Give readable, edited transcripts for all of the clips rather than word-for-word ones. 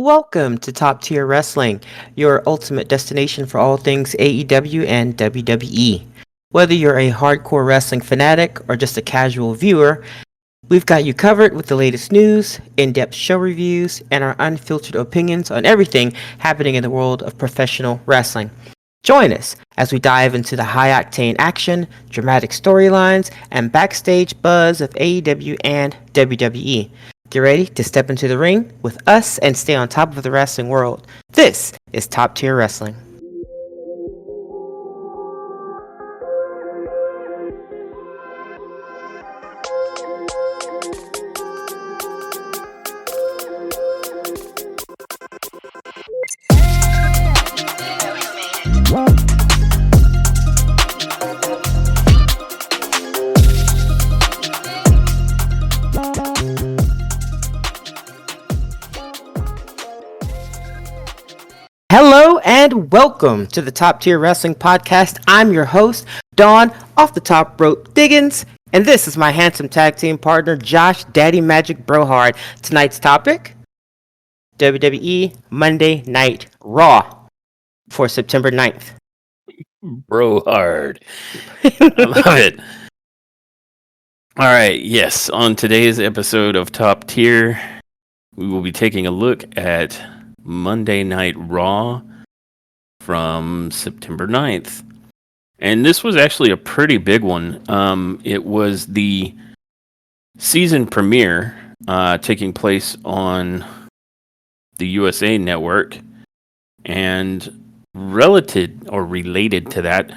Welcome to Top Tier Wrestling, your ultimate destination for all things AEW and WWE. Whether you're a hardcore wrestling fanatic or just a casual viewer, we've got you covered with the latest news, in-depth show reviews, and our unfiltered opinions on everything happening in the world of professional wrestling. Join us as we dive into the high-octane action, dramatic storylines, and backstage buzz of AEW and WWE. Get ready to step into the ring with us and stay on top of the wrestling world. This is Top Tier Wrestling. Hello and welcome to the Top Tier Wrestling Podcast. I'm your host, Dawn, off the top rope Diggins, and this is my handsome tag team partner, Josh Daddy Magic Brohard. Tonight's topic, WWE Monday Night Raw for September 9th. Bro hard. I love it. All right, yes, on today's episode of Top Tier, we will be taking a look at Monday Night Raw from September 9th. And this was actually a pretty big one. It was the season premiere taking place on the USA Network. And related to that,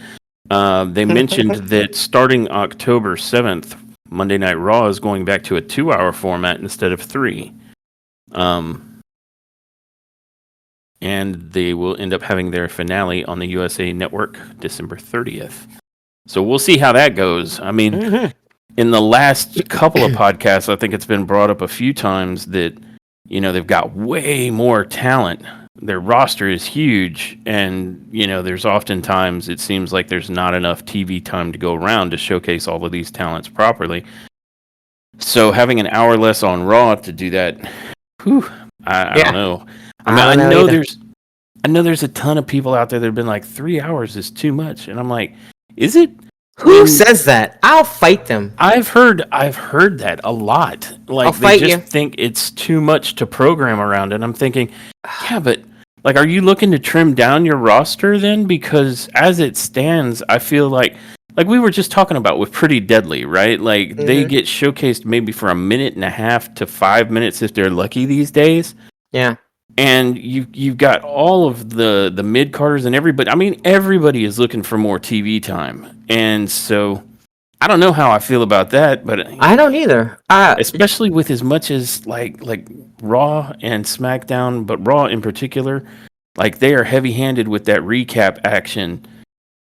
they mentioned that starting October 7th, Monday Night Raw is going back to a 2-hour format instead of 3. And they will end up having their finale on the USA Network December 30th. So we'll see how that goes. I mean, in the last couple of podcasts, I think it's been brought up a few times that, you know, they've got way more talent. Their roster is huge, and, you know, there's oftentimes it seems like there's not enough TV time to go around to showcase all of these talents properly. So having an hour less on Raw to do that, I don't know. I know there's a ton of people out there that have been like 3 hours is too much, and I'm like, is it? Who says that? I'll fight them. I've heard that a lot. Like they just think it's too much to program around, and I'm thinking, yeah, but like, are you looking to trim down your roster then? Because as it stands, I feel like we were just talking about with Pretty Deadly, right? Like they get showcased maybe for a minute and a half to 5 minutes if they're lucky these days. Yeah. And you've got all of the mid-carders and everybody. I mean, everybody is looking for more TV time. And so I don't know how I feel about that, but I don't either. Especially with as much as like Raw and SmackDown, but Raw in particular, like they are heavy-handed with that recap action.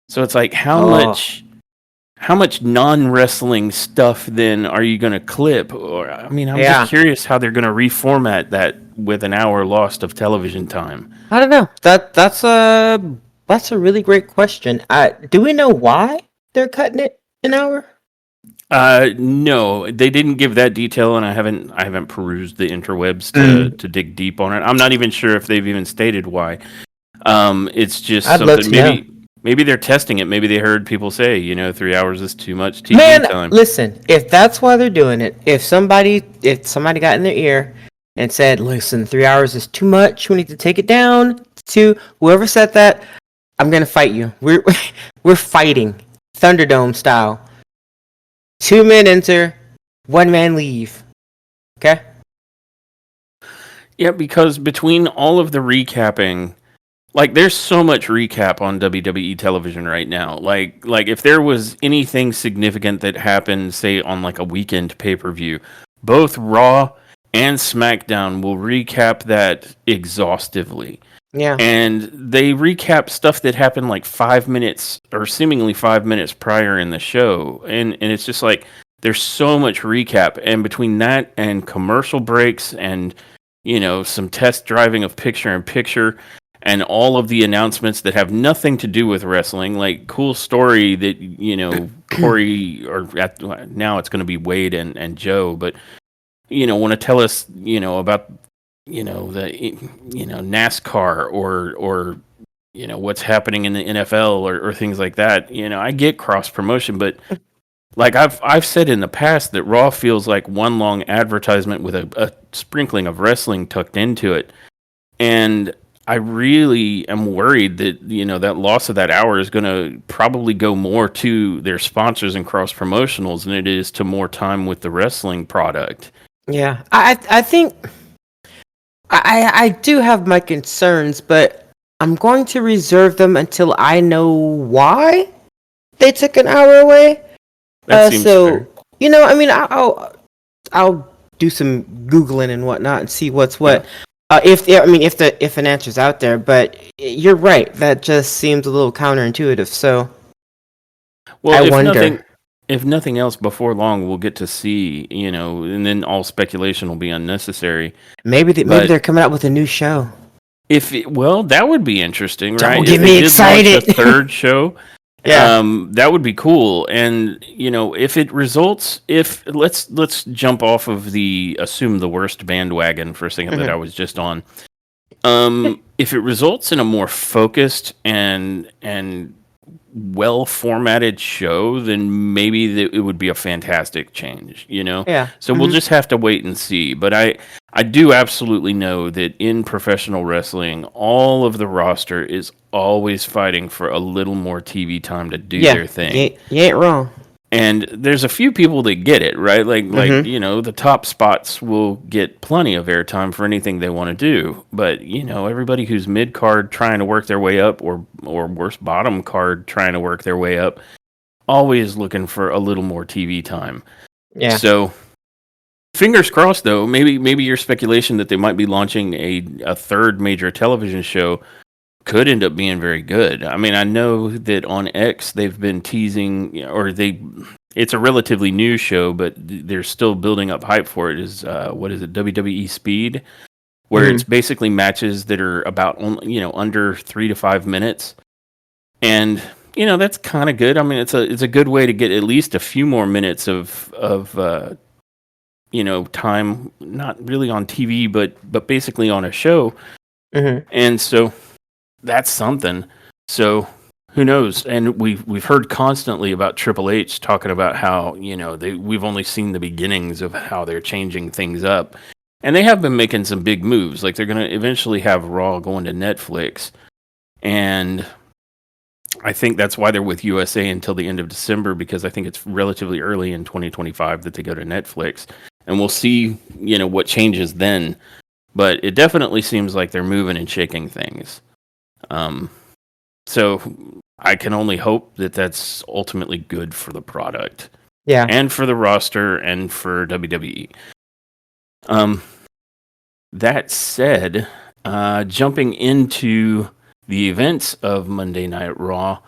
So it's like how much non-wrestling stuff then are you going to clip? Or I mean, I'm just curious how they're going to reformat that with an hour lost of television time. I don't know. That's a really great question. Do we know why they're cutting it an hour? No, they didn't give that detail, and I haven't perused the interwebs to dig deep on it. I'm not even sure if they've even stated why. It's just something maybe they're testing it. Maybe they heard people say, 3 hours is too much TV time. Listen, if that's why they're doing it, if somebody got in their ear and said, listen, 3 hours is too much, we need to take it down to whoever said that, I'm going to fight you. We're fighting Thunderdome style. 2 men enter, 1 man leave. Okay? Yeah, because between all of the recapping, like there's so much recap on WWE television right now. Like if there was anything significant that happened, say on like a weekend pay-per-view, both Raw and SmackDown will recap that exhaustively. Yeah. And they recap stuff that happened like 5 minutes or seemingly 5 minutes prior in the show. And it's just like there's so much recap. And between that and commercial breaks and, some test driving of picture-in-picture and all of the announcements that have nothing to do with wrestling, like cool story that, Corey, or now it's going to be Wade and Joe, but, want to tell us, about NASCAR or what's happening in the NFL or things like that. I get cross promotion, but like I've said in the past that Raw feels like one long advertisement with a sprinkling of wrestling tucked into it. And I really am worried that that loss of that hour is going to probably go more to their sponsors and cross promotionals than it is to more time with the wrestling product. Yeah, I think I do have my concerns, but I'm going to reserve them until I know why they took an hour away. That seems So fair. I mean, I'll do some googling and whatnot and see what's Yeah. what. If an answer's out there, but you're right. That just seems a little counterintuitive. So Well, I if wonder. nothing else, before long we'll get to see, and then all speculation will be unnecessary. Maybe But they're coming out with a new show. well, that would be interesting, right? Don't If get they me did launch a excited. third show, Yeah. that would be cool. And if it results, if let's jump off of the assume the worst bandwagon for a second that I Hmm. was just on. If it results in a more focused and well formatted show, then maybe it would be a fantastic change, Yeah. So we'll Hmm. just have to wait and see. But I do absolutely know that in professional wrestling, all of the roster is always fighting for a little more TV time to do Yeah. their thing. You ain't wrong. And there's a few people that get it, right? Like Hmm. the top spots will get plenty of airtime for anything they want to do. But everybody who's mid card trying to work their way up, or worse, bottom card trying to work their way up, always looking for a little more TV time. Yeah. So fingers crossed, though. Maybe your speculation that they might be launching a third major television show could end up being very good. I mean, I know that on X they've been teasing, or it's a relatively new show, but they're still building up hype for it. Is what is it, WWE Speed, where Hmm. it's basically matches that are about under 3 to 5 minutes, and that's kind of good. I mean, it's a good way to get at least a few more minutes of time, not really on TV, but basically on a show, Hmm. and so that's something. So who knows? And we've heard constantly about Triple H talking about how we've only seen the beginnings of how they're changing things up, and they have been making some big moves. Like they're going to eventually have Raw going to Netflix, and I think that's why they're with USA until the end of December, because I think it's relatively early in 2025 that they go to Netflix, and we'll see what changes then. But it definitely seems like they're moving and shaking things. Um, so I can only hope that that's ultimately good for the product Yeah. and for the roster and for WWE. Um, that said, jumping into the events of Monday Night Raw,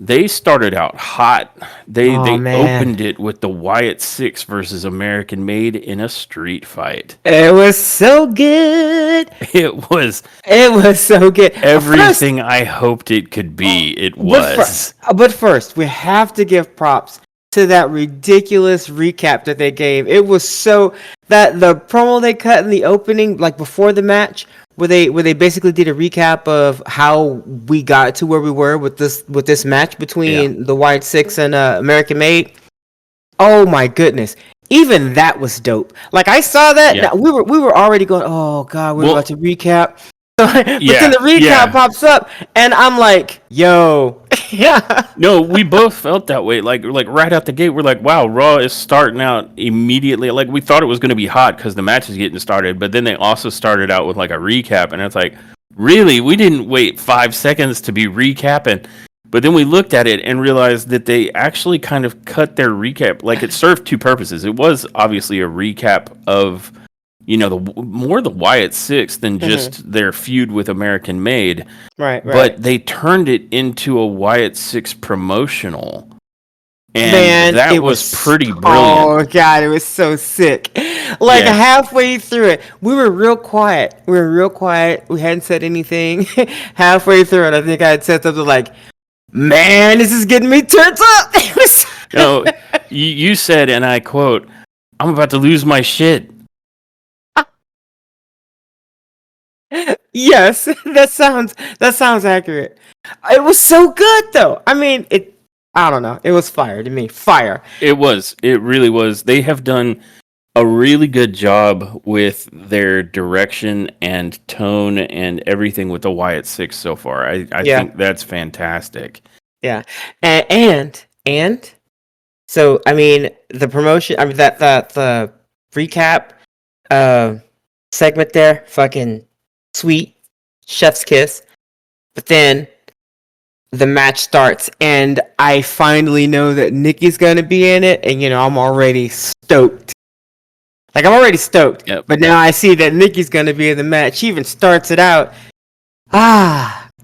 they started out hot. Oh They man. opened it with the Wyatt Six versus American Made in a street fight. It was so good. It was It was so good. First, everything I hoped it could be. It but for, was. but first, we have to give props to that ridiculous recap that they gave. It was so that the promo they cut in the opening, like before the match, where they basically did a recap of how we got to where we were with this match Yeah. between the White Six and American Made. Oh my goodness. Even that was dope. Like I saw that, Yeah. now we were already going, "Oh god, we're about Well, to recap." But then yeah, the recap yeah. pops up and I'm like, "Yo." Yeah. No, we both felt that way. Like right out the gate, we're like, "Wow, Raw is starting out immediately." Like we thought it was going to be hot because the match is getting started, but then they also started out with like a recap, and it's like, really, we didn't wait 5 seconds to be recapping. But then we looked at it and realized that they actually kind of cut their recap. Like it served two purposes. It was obviously a recap of the more the Wyatt Six than Hmm. just their feud with American Made, Right, right. but they turned it into a Wyatt Six promotional, and Man, that it was was, pretty brilliant. oh god, it was so sick. Like Yeah, halfway through it, we were real quiet. We were real quiet. We hadn't said anything. Halfway through it, I think I had said something like, "Man, this is getting me turned up." It was no, you said, and I quote, "I'm about to lose my shit." Yes, that sounds accurate. It was so good though. I mean, it. I don't know. It was fire to me. Fire. It was. It really was. They have done a really good job with their direction and tone and everything with the Wyatt Six so far. I Yeah, think that's fantastic. yeah. And so I mean the promotion. I mean that the recap uh segment there, fucking sweet, chef's kiss. But then the match starts, and I finally know that Nikki's gonna be in it, and I'm already stoked. Like I'm already stoked, Yep. but now I see that Nikki's gonna be in the match. She even starts it out.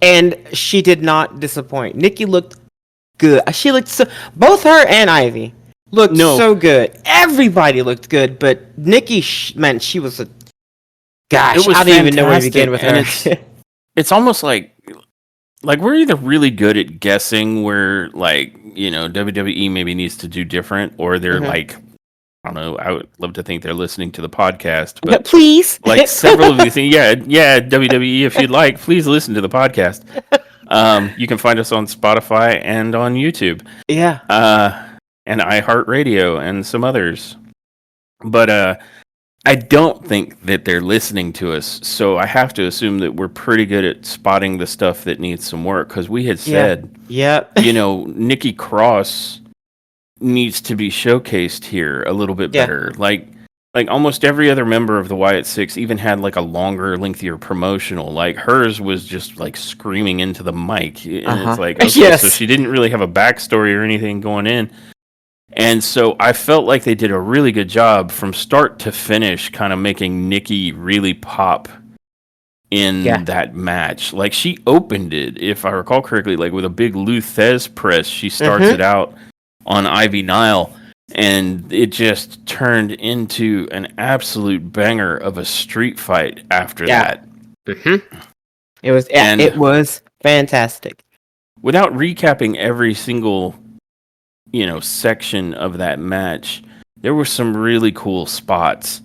And she did not disappoint. Nikki looked good. She looked so. Both her and Ivy looked No, so good. Everybody looked good, but Nikki, man, she was a. it Gosh, was I don't even know where to begin fantastic, with and her. it's almost like we're either really good at guessing where WWE maybe needs to do different, or they're Mhm. like, I don't know. I would love to think they're listening to the podcast, but Please. like several of these things, yeah, WWE, if you'd like, please listen to the podcast. You can find us on Spotify and on YouTube, Yeah. uh, and iHeartRadio and some others. But I don't think that they're listening to us, so I have to assume that we're pretty good at spotting the stuff that needs some work. Because we had Yeah. said, Yep. Nikki Cross needs to be showcased here a little bit Yeah. better. Like almost every other member of the Wyatt Six even had like a longer, lengthier promotional. Like hers was just like screaming into the mic, and it's like, okay, so Yes. she didn't really have a backstory or anything going in. And so I felt like they did a really good job from start to finish, kind of making Nikki really pop Yeah. in that match. Like she opened it, if I recall correctly, like with a big Lou Thez press. She starts Mhm. it out on Ivy Nile, and it just turned into an absolute banger of a street fight after Yeah. that. Mhm. It was. Yeah. And It was fantastic. without recapping every single section of that match, there were some really cool spots.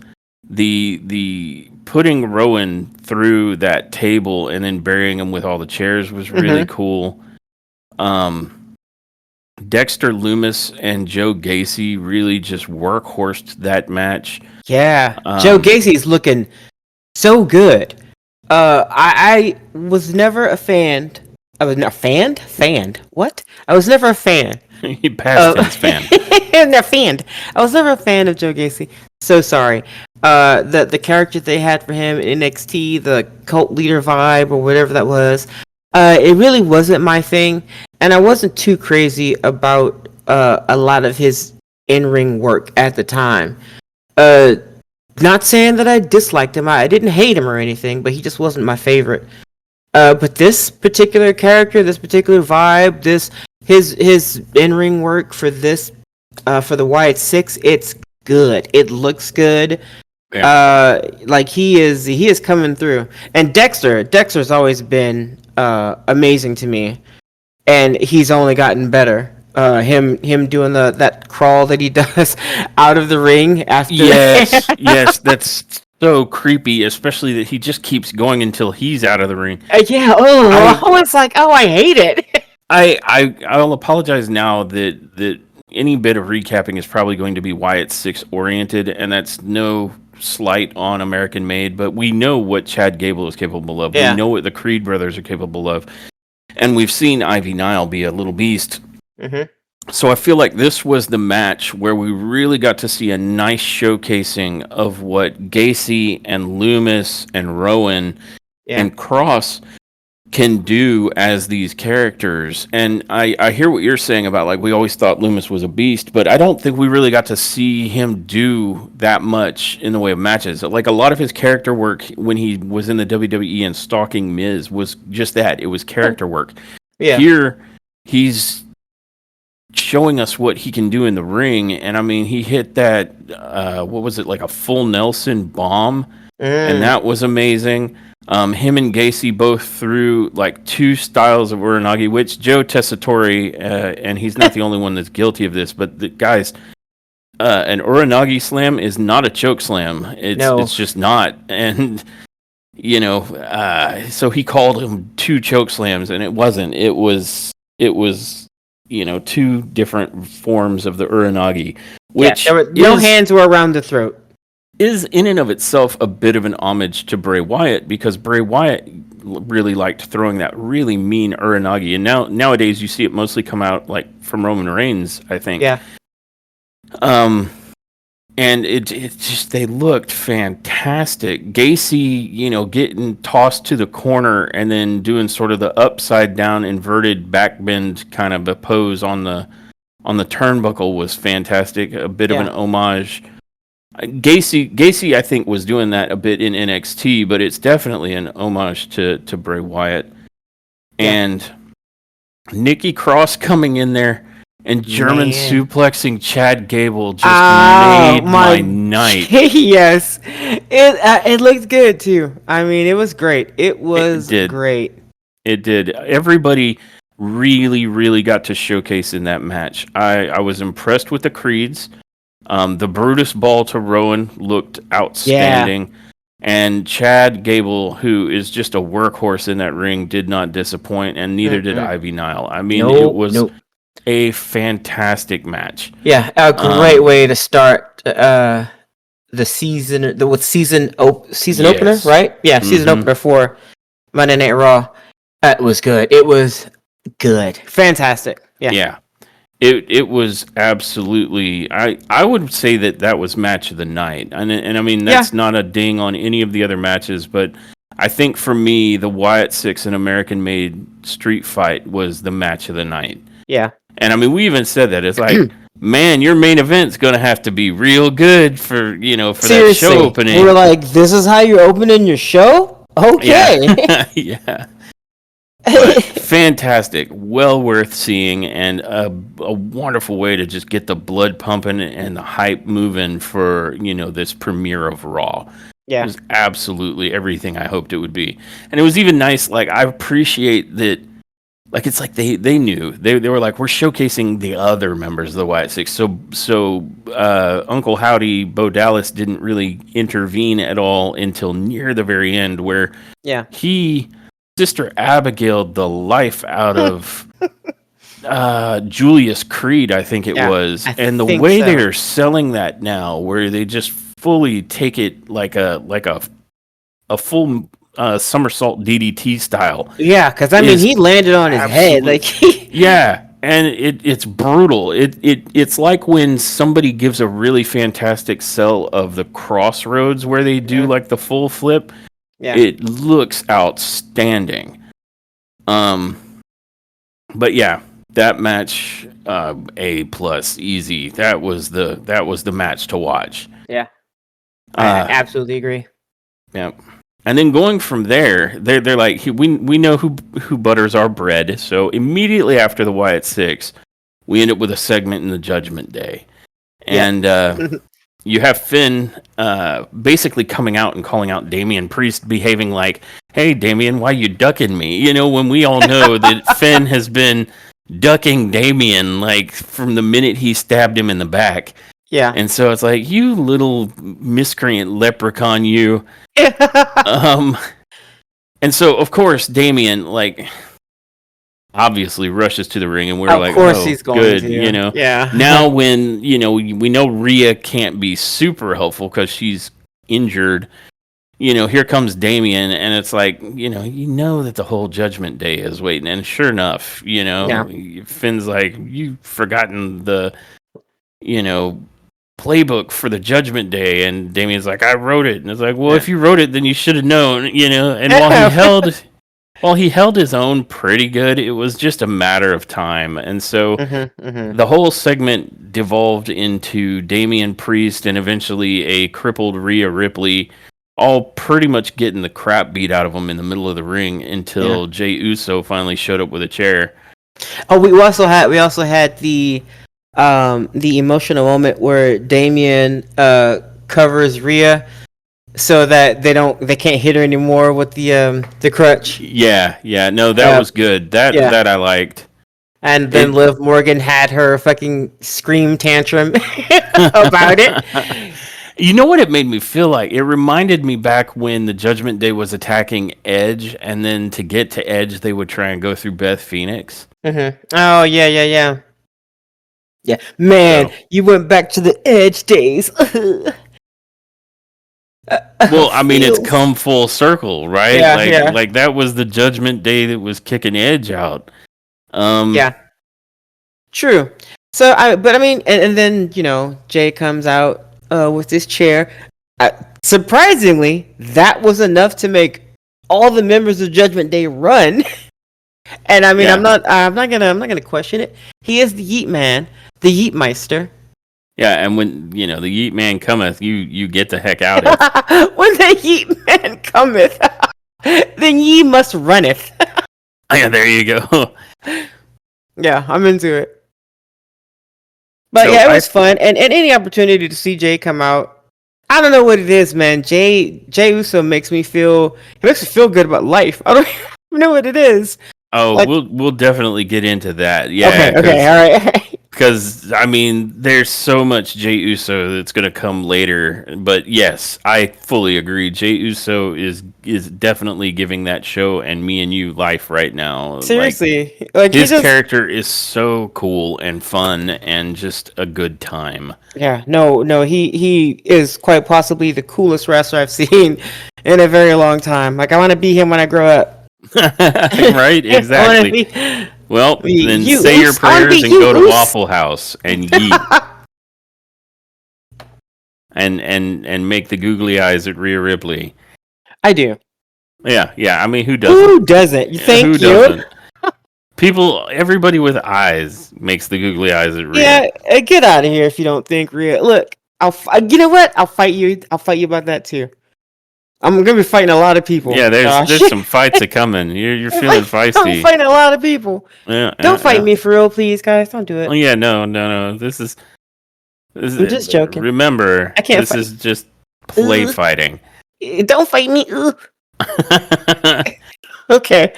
The putting Rowan through that table and then burying him with all the chairs was really Mhm. cool. Dexter Loomis and Joe Gacy really just workhorsed that match. Yeah. Joe Um, Gacy's looking so good. I was never a fan. I was not fan. Fan. What? I was never a fan. past tense fan. They're fanned. I was never a fan of Joe Gacy. So sorry. The character they had for him in NXT, the cult leader vibe or whatever that was, it really wasn't my thing, and I wasn't too crazy about a lot of his in-ring work at the time. Uh, Not saying that I disliked him. I didn't hate him or anything, but he just wasn't my favorite. But this particular character, this particular vibe, this his in ring work for this for the Wyatt Six, it's good. It looks good. Yeah. Like he is coming through. And Dexter's always been amazing to me, and he's only gotten better. Him doing that crawl that he does out of the ring after. Yes, yes, that's so creepy, especially that he just keeps going until he's out of the ring. Yeah. Oh, I oh, it's like, oh, I hate it. I'll apologize now that any bit of recapping is probably going to be Wyatt Six oriented, and that's no slight on American Made, but we know what Chad Gable is capable of. Yeah. We know what the Creed brothers are capable of, and we've seen Ivy Nile be a little beast. Mhm. So I feel like this was the match where we really got to see a nice showcasing of what Gacy and Loomis and Rowan Yeah. and Cross can do as these characters. And I hear what you're saying about, like, we always thought Loomis was a beast, but I don't think we really got to see him do that much in the way of matches. Like, a lot of his character work when he was in the WWE and stalking Miz was just that. It was character work. Yeah. Here, he's showing us what he can do in the ring. And I mean, he hit that, what was it, like a full Nelson bomb? And that was amazing. Him and Gacy both threw like two styles of Uranagi, which Joe Tessitore, and he's not the only one that's guilty of this, but guys, an Uranagi slam is not a choke slam. It's No. it's just not. And So he called him two choke slams, and it wasn't. It was two different forms of the uranagi, Yeah, there which were no hands were around the throat. is in and of itself a bit of an homage to Bray Wyatt, because Bray Wyatt really liked throwing that really mean uranagi, and nowadays you see it mostly come out like from Roman Reigns, I think. Yeah. Um, and it just, they looked fantastic. Gacy, getting tossed to the corner and then doing sort of the upside down inverted backbend kind of a pose on the turnbuckle was fantastic. A bit of an homage. Gacy, I think, was doing that a bit in NXT, but it's definitely an homage to Bray Wyatt. And Nikki Cross coming in there and German suplexing Chad Gable just made my night. Yes, it looked good too. I mean, it was great. It was great. It did. Everybody really, really got to showcase in that match. I was impressed with the Creeds. The Brutus Ball to Rowan looked outstanding. Yeah. And Chad Gable, who is just a workhorse in that ring, did not disappoint, and neither did Ivy Nile. I mean, it was a fantastic match. Yeah, a great way to start the season. Season opener, right? Yeah, season opener for Monday Night Raw. It was good. It was good. Fantastic. Yeah. Yeah. It was absolutely. I would say that was match of the night, and I mean that's not a ding on any of the other matches, but I think for me the Wyatt Six and American Made Street Fight was the match of the night. Yeah, and I mean we even said that it's like, man, your main event's gonna have to be real good for that show opening. We're like, this is how you're opening your show? Okay. Yeah. But fantastic, well worth seeing, and a wonderful way to just get the blood pumping and the hype moving for this premiere of Raw. Yeah, it was absolutely everything I hoped it would be, and it was even nice. Like, I appreciate that. Like, it's like they knew they were like, we're showcasing the other members of the Wyatt Six. So Uncle Howdy Bo Dallas didn't really intervene at all until near the very end, where he. Sister Abigail the life out of Julius Creed, I think it was. And the way they are selling that now, where they just fully take it like a full somersault DDT style. Yeah, because I mean he landed on his head. Like yeah, and it's brutal. It's like when somebody gives a really fantastic sell of the Crossroads where they do like the full flip. Yeah. It looks outstanding. But yeah, that match, A+, easy. That was the match to watch. Yeah. I absolutely agree. Yeah. And then going from there, they're like, we know who butters our bread. So immediately after the Wyatt Six, we end up with a segment in the Judgment Day. And you have Finn basically coming out and calling out Damian Priest, behaving like, hey, Damian, why you ducking me? When we all know that Finn has been ducking Damian, like, from the minute he stabbed him in the back. Yeah. And so it's like, you little miscreant leprechaun, you. And so, of course, Damian, like, obviously rushes to the ring, and we're like, of course he's going good, to. Yeah. Now when, we know Rhea can't be super helpful because she's injured, here comes Damian, and it's like, that the whole Judgment Day is waiting, and sure enough, Finn's like, you've forgotten the, playbook for the Judgment Day, and Damian's like, I wrote it, and it's like, well, if you wrote it, then you should have known, and while he held his own pretty good, it was just a matter of time. And so the whole segment devolved into Damian Priest and eventually a crippled Rhea Ripley, all pretty much getting the crap beat out of them in the middle of the ring until Jey Uso finally showed up with a chair. Oh, we also had the emotional moment where Damian covers Rhea so that they can't hit her anymore with the crutch. Yeah, no, that was good. That I liked. And then Liv Morgan had her fucking scream tantrum about it. You know what it made me feel like? It reminded me back when the Judgment Day was attacking Edge, and then to get to Edge, they would try and go through Beth Phoenix. Oh yeah, yeah, yeah. Yeah, man, So, you went back to the Edge days. well, I mean, it's Feels. come full circle, right? Yeah, yeah, Like that was the Judgment Day that was kicking Edge out. Um, yeah. True. But I mean, and then Jay comes out with this chair. Surprisingly, that was enough to make all the members of Judgment Day run. And I mean, yeah, I'm not gonna question it. He is the Yeet Man, the Yeet Meister. yeah, and when the Yeet Man cometh, you get the heck out it. When the Yeet Man cometh, then ye must runneth. Yeah, there you go. Yeah, I'm into it. But So yeah, it I was fun, and any opportunity to see Jay come out. I don't know what it is, man. Jay Uso makes me feel good about life. I don't even know what it is. Oh, Like, we'll definitely get into that. Yeah, okay, okay, all right. because I mean, there's so much Jey Uso that's gonna come later. But yes, I fully agree. Jey Uso is definitely giving that show and me and you life right now. Like Seriously, like he his just character is so cool and fun and just a good time. yeah, no, he is quite possibly the coolest wrestler I've seen in a very long time. Like I want to be him when I grow up. Right? I want to Exactly. Well, be then you. say your Oos. I want to prayers be and you. go to Oos. Waffle House and yeet and make the googly eyes at Rhea Ripley. I do. Yeah, yeah. I mean, who doesn't? Who doesn't? Who Thank you. doesn't? Everybody with eyes makes the googly eyes at Rhea. Yeah, get out of here if you don't think real. Look, you know what? I'll fight you. I'll fight you about that too. I'm gonna be fighting a lot of people, Yeah, Josh. there's some fights a coming. You're feeling I'm feisty. fighting a lot of people. Yeah, Don't yeah, fight yeah. me for real, please, guys. Don't do Oh it. yeah, no. This I'm is just joking. remember, I can't this fight. is just play Ugh. fighting. Don't fight me. Ugh. Okay.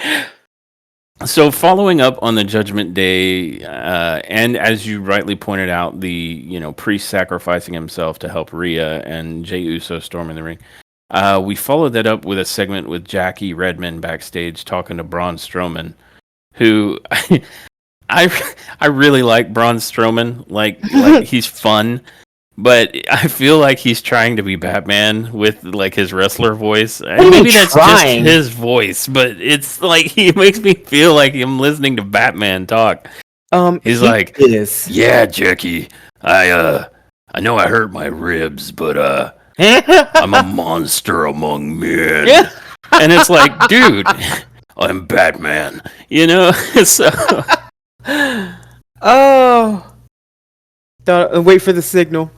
So following up on the Judgment Day, and as you rightly pointed out, the priest sacrificing himself to help Rhea and Jey Uso storming the ring. We followed that up with a segment with Jackie Redmond backstage talking to Braun Strowman, who I really like Braun Strowman. Like he's fun, but I feel like he's trying to be Batman with like his wrestler voice. What do you mean Maybe that's just trying? his voice, but it's like he makes me feel like I'm listening to Batman talk. He's He like, is. "Yeah, Jackie, I know I hurt my ribs, but I'm a monster among men." And it's like, dude, I'm Batman. So Oh. Wait for the signal.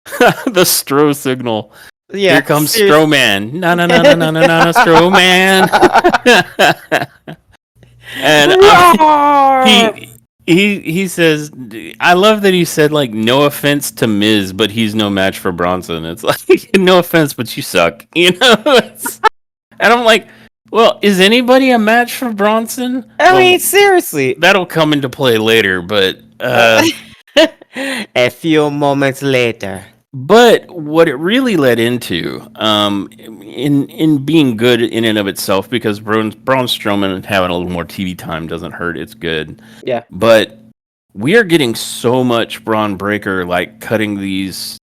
the Stro signal. Yeah. Here comes seriously. Strowman. No, Strowman. And Roar! he says, I love that he said like no offense to Miz, but he's no match for Bronson. It's like no offense, but you suck. And I'm like, well, is anybody a match for Bronson? I Well, mean, seriously. that'll come into play later, but A few moments later. but what it really led into, in being good in and of itself, because Braun Strowman having a little more TV time doesn't hurt. It's good. Yeah. But we are getting so much Braun Breaker, like cutting these,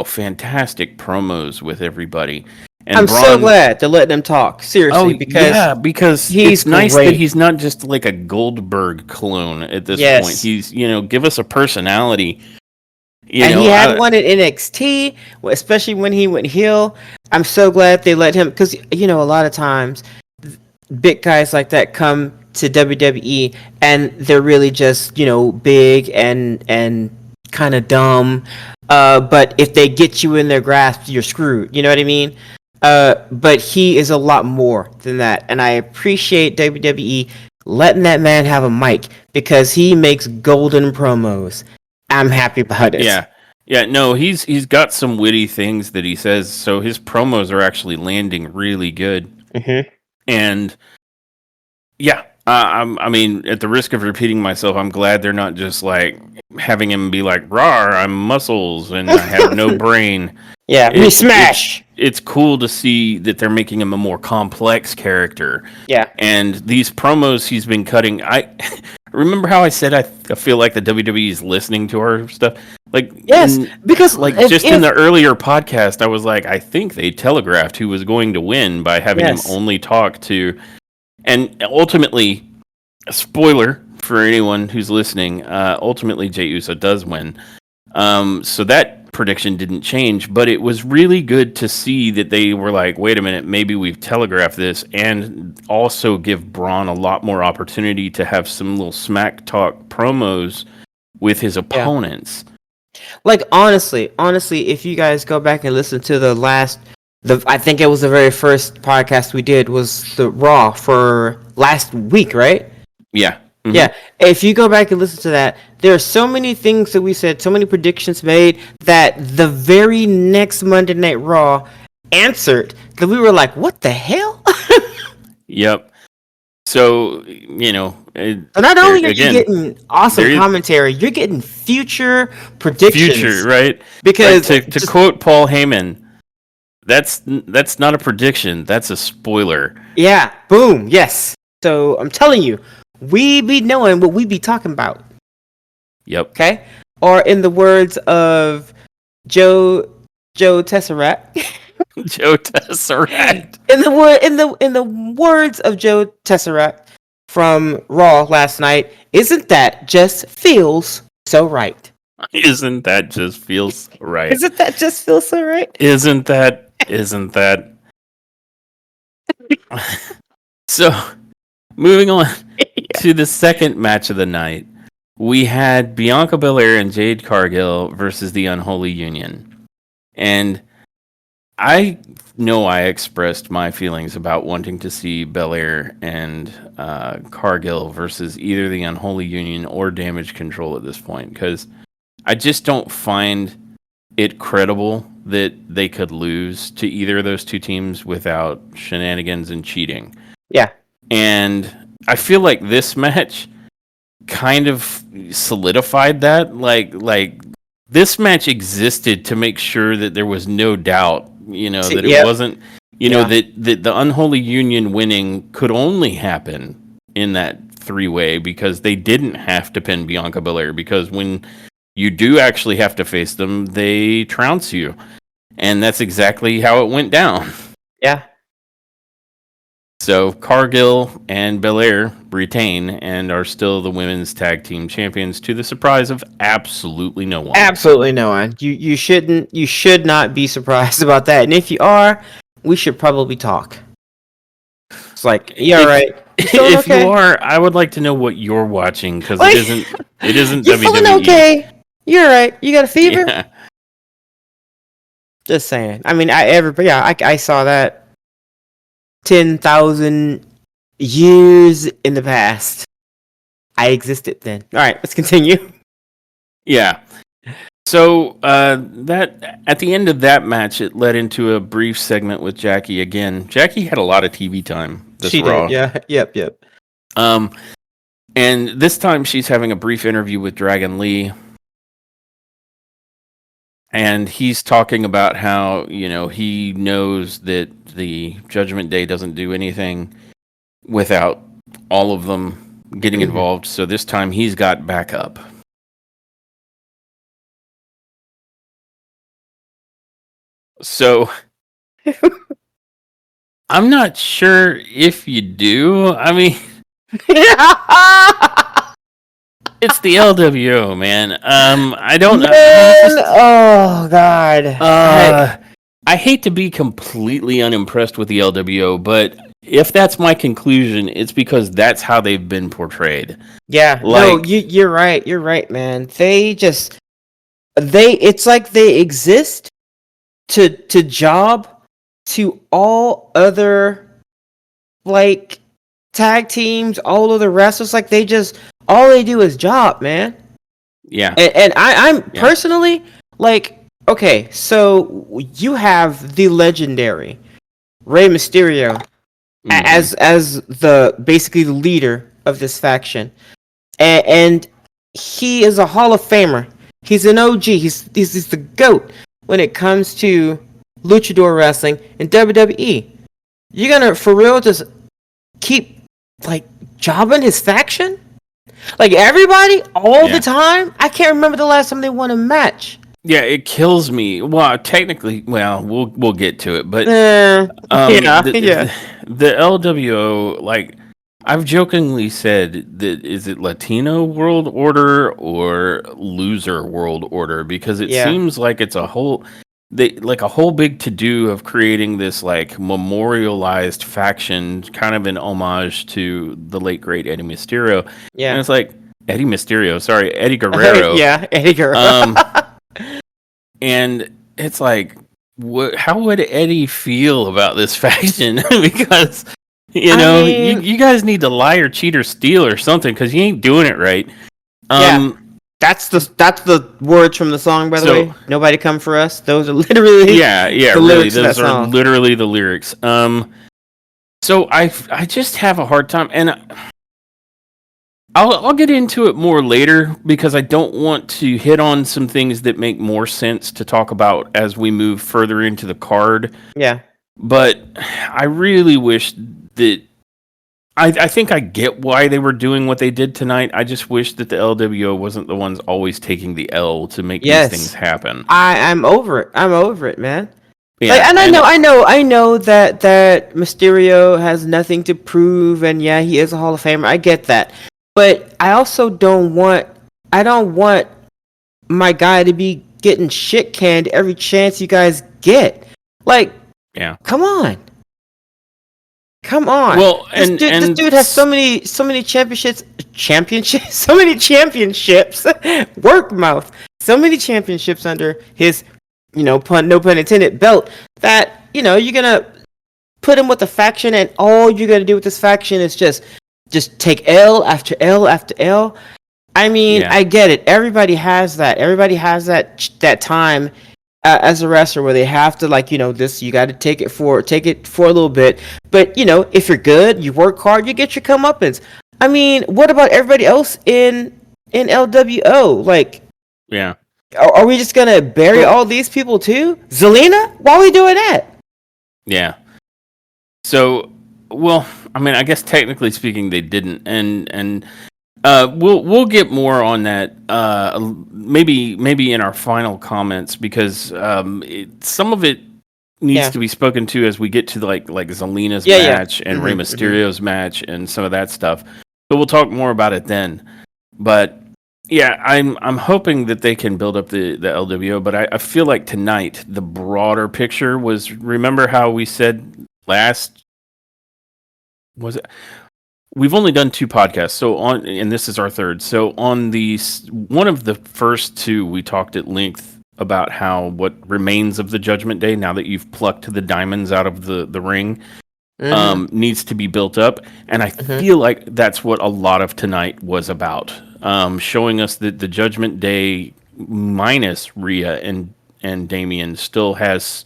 fantastic promos with everybody. And I'm so glad they're letting him talk. Oh Seriously, because yeah, because he's it's nice that great. he's not just like a Goldberg clone at this point. Yes. He's give us a personality. And he had one in NXT, especially when he went heel. I'm so glad they let him, because a lot of times big guys like that come to WWE and they're really just big and kind of dumb. But if they get you in their grasp, you're screwed. You know what I mean? But he is a lot more than that, and I appreciate WWE letting that man have a mic because he makes golden promos. I'm happy about it. Yeah, no, he's got some witty things that he says, so his promos are actually landing really good. Mm-hmm. And yeah, I mean, at the risk of repeating myself, I'm glad they're not just like having him be like, "Rawr, I'm muscles and I have no brain." Yeah, me smash. It's cool to see that they're making him a more complex character. Yeah. And these promos he's been cutting, I remember how I said I feel like the WWE is listening to our stuff. Like Yes, because like if, just in the earlier podcast, I was like, I think they telegraphed who was going to win by having him yes, only talk to, and ultimately, a spoiler for anyone who's listening, ultimately Jey Uso does win. So that prediction didn't change, but it was really good to see that they were like, wait a minute, maybe we've telegraphed this, and also give Braun a lot more opportunity to have some little smack talk promos with his opponents. like honestly, if you guys go back and listen to I think it was the very first podcast we did was the Raw for last week, right? Yeah. Mm-hmm. Yeah, if you go back and listen to that, there are so many things that we said, so many predictions made that the very next Monday Night Raw answered that we were like, what the hell? Yep. So, you know, So not only are you getting awesome commentary, you're getting future predictions. Future, right? Because like to quote Paul Heyman, that's not a prediction, that's a spoiler. Yeah, boom, yes. So I'm telling you, we be knowing what we be talking about. Yep. Okay? Or in the words of Joe Tesseract. Joe Tesseract. In the words of Joe Tesseract from Raw last night, isn't that just feels so right? Isn't that just feels right? Isn't that just feels so right? Isn't that So, moving on to the second match of the night, we had Bianca Belair and Jade Cargill versus the Unholy Union. And I know I expressed my feelings about wanting to see Belair and Cargill versus either the Unholy Union or Damage Control at this point, because I just don't find it credible that they could lose to either of those two teams without shenanigans and cheating. Yeah. And I feel like this match kind of solidified that. Like this match existed to make sure that there was no doubt, that it wasn't, that the Unholy Union winning could only happen in that three-way because they didn't have to pin Bianca Belair, because when you do actually have to face them, they trounce you. And that's exactly how it went down. Yeah. So Cargill and Belair retain and are still the women's tag team champions, to the surprise of absolutely no one. Absolutely no one. You should not be surprised about that. And if you are, we should probably talk. It's like, yeah, right. If you are, I would like to know what you're watching, because it isn't You're WWE. feeling okay. You're right. You got a fever? Yeah. Just saying. I mean, I saw that 10,000 years in the past. I existed then. All right, let's continue. Yeah. So that at the end of that match, it led into a brief segment with Jackie again. Jackie had a lot of TV time this Raw. Did, yeah. Yep. And this time she's having a brief interview with Dragon Lee. And he's talking about how, he knows that the Judgment Day doesn't do anything without all of them getting involved. So this time he's got backup. So I'm not sure if you do. I mean, it's the LWO, man. I don't know. Oh God. I hate to be completely unimpressed with the LWO, but if that's my conclusion, it's because that's how they've been portrayed. Yeah. No, you're right. You're right, man. It's like they exist to job to all other like tag teams, all other wrestlers. Like all they do is job, man. Yeah. And I'm personally like, okay, so you have the legendary Rey Mysterio as the basically the leader of this faction, and he is a Hall of Famer. He's an OG. He's the GOAT when it comes to luchador wrestling in WWE. You're gonna for real just keep like jobbing his faction? Like everybody all the time? I can't remember the last time they won a match. Yeah, it kills me. Well, technically, we'll get to it, but the LWO, like I've jokingly said that is it Latino World Order or Loser World Order, because it seems like it's a whole big to do of creating this like memorialized faction, kind of an homage to the late great Eddie Mysterio. Yeah, and it's like Eddie Guerrero. Eddie Guerrero. And it's like, how would Eddie feel about this faction? Because, I mean, you guys need to lie or cheat or steal or something, because you ain't doing it right. That's the words from the song, by the way. Nobody come for us. Those are literally really. Those are literally the lyrics. So I just have a hard time, and I'll get into it more later, because I don't want to hit on some things that make more sense to talk about as we move further into the card. Yeah. But I really wish that... I think I get why they were doing what they did tonight. I just wish that the LWO wasn't the ones always taking the L to make these things happen. I'm over it. I'm over it, man. Yeah, like, and I know that Mysterio has nothing to prove, and yeah, he is a Hall of Famer. I get that. But I also don't want my guy to be getting shit canned every chance you guys get. Like, come on. Well, this dude has so many championships, so many championships, work mouth, so many championships under his, no pun intended, belt, that, you're gonna put him with the faction, and all you're gonna do with this faction is just take L after L after L. I mean, I get it. Everybody has that. Everybody has that time as a wrestler where they have to, like, this, you got to take it for a little bit. But, if you're good, you work hard, you get your comeuppance. I mean, what about everybody else in LWO? Like, are we just gonna bury all these people too? Zelina? Why are we doing that? Yeah. So, well, I mean, I guess technically speaking, they didn't, and we'll get more on that maybe in our final comments, because some of it needs to be spoken to as we get to like Zelina's match and Rey Mysterio's match and some of that stuff. So we'll talk more about it then. But yeah, I'm hoping that they can build up the LWO, but I feel like tonight the broader picture was, remember how we said last, was it? We've only done 2 podcasts, and this is our third. So on one of the first 2, we talked at length about how what remains of the Judgment Day, now that you've plucked the diamonds out of the ring, needs to be built up. And I feel like that's what a lot of tonight was about, showing us that the Judgment Day, minus Rhea and Damien, still has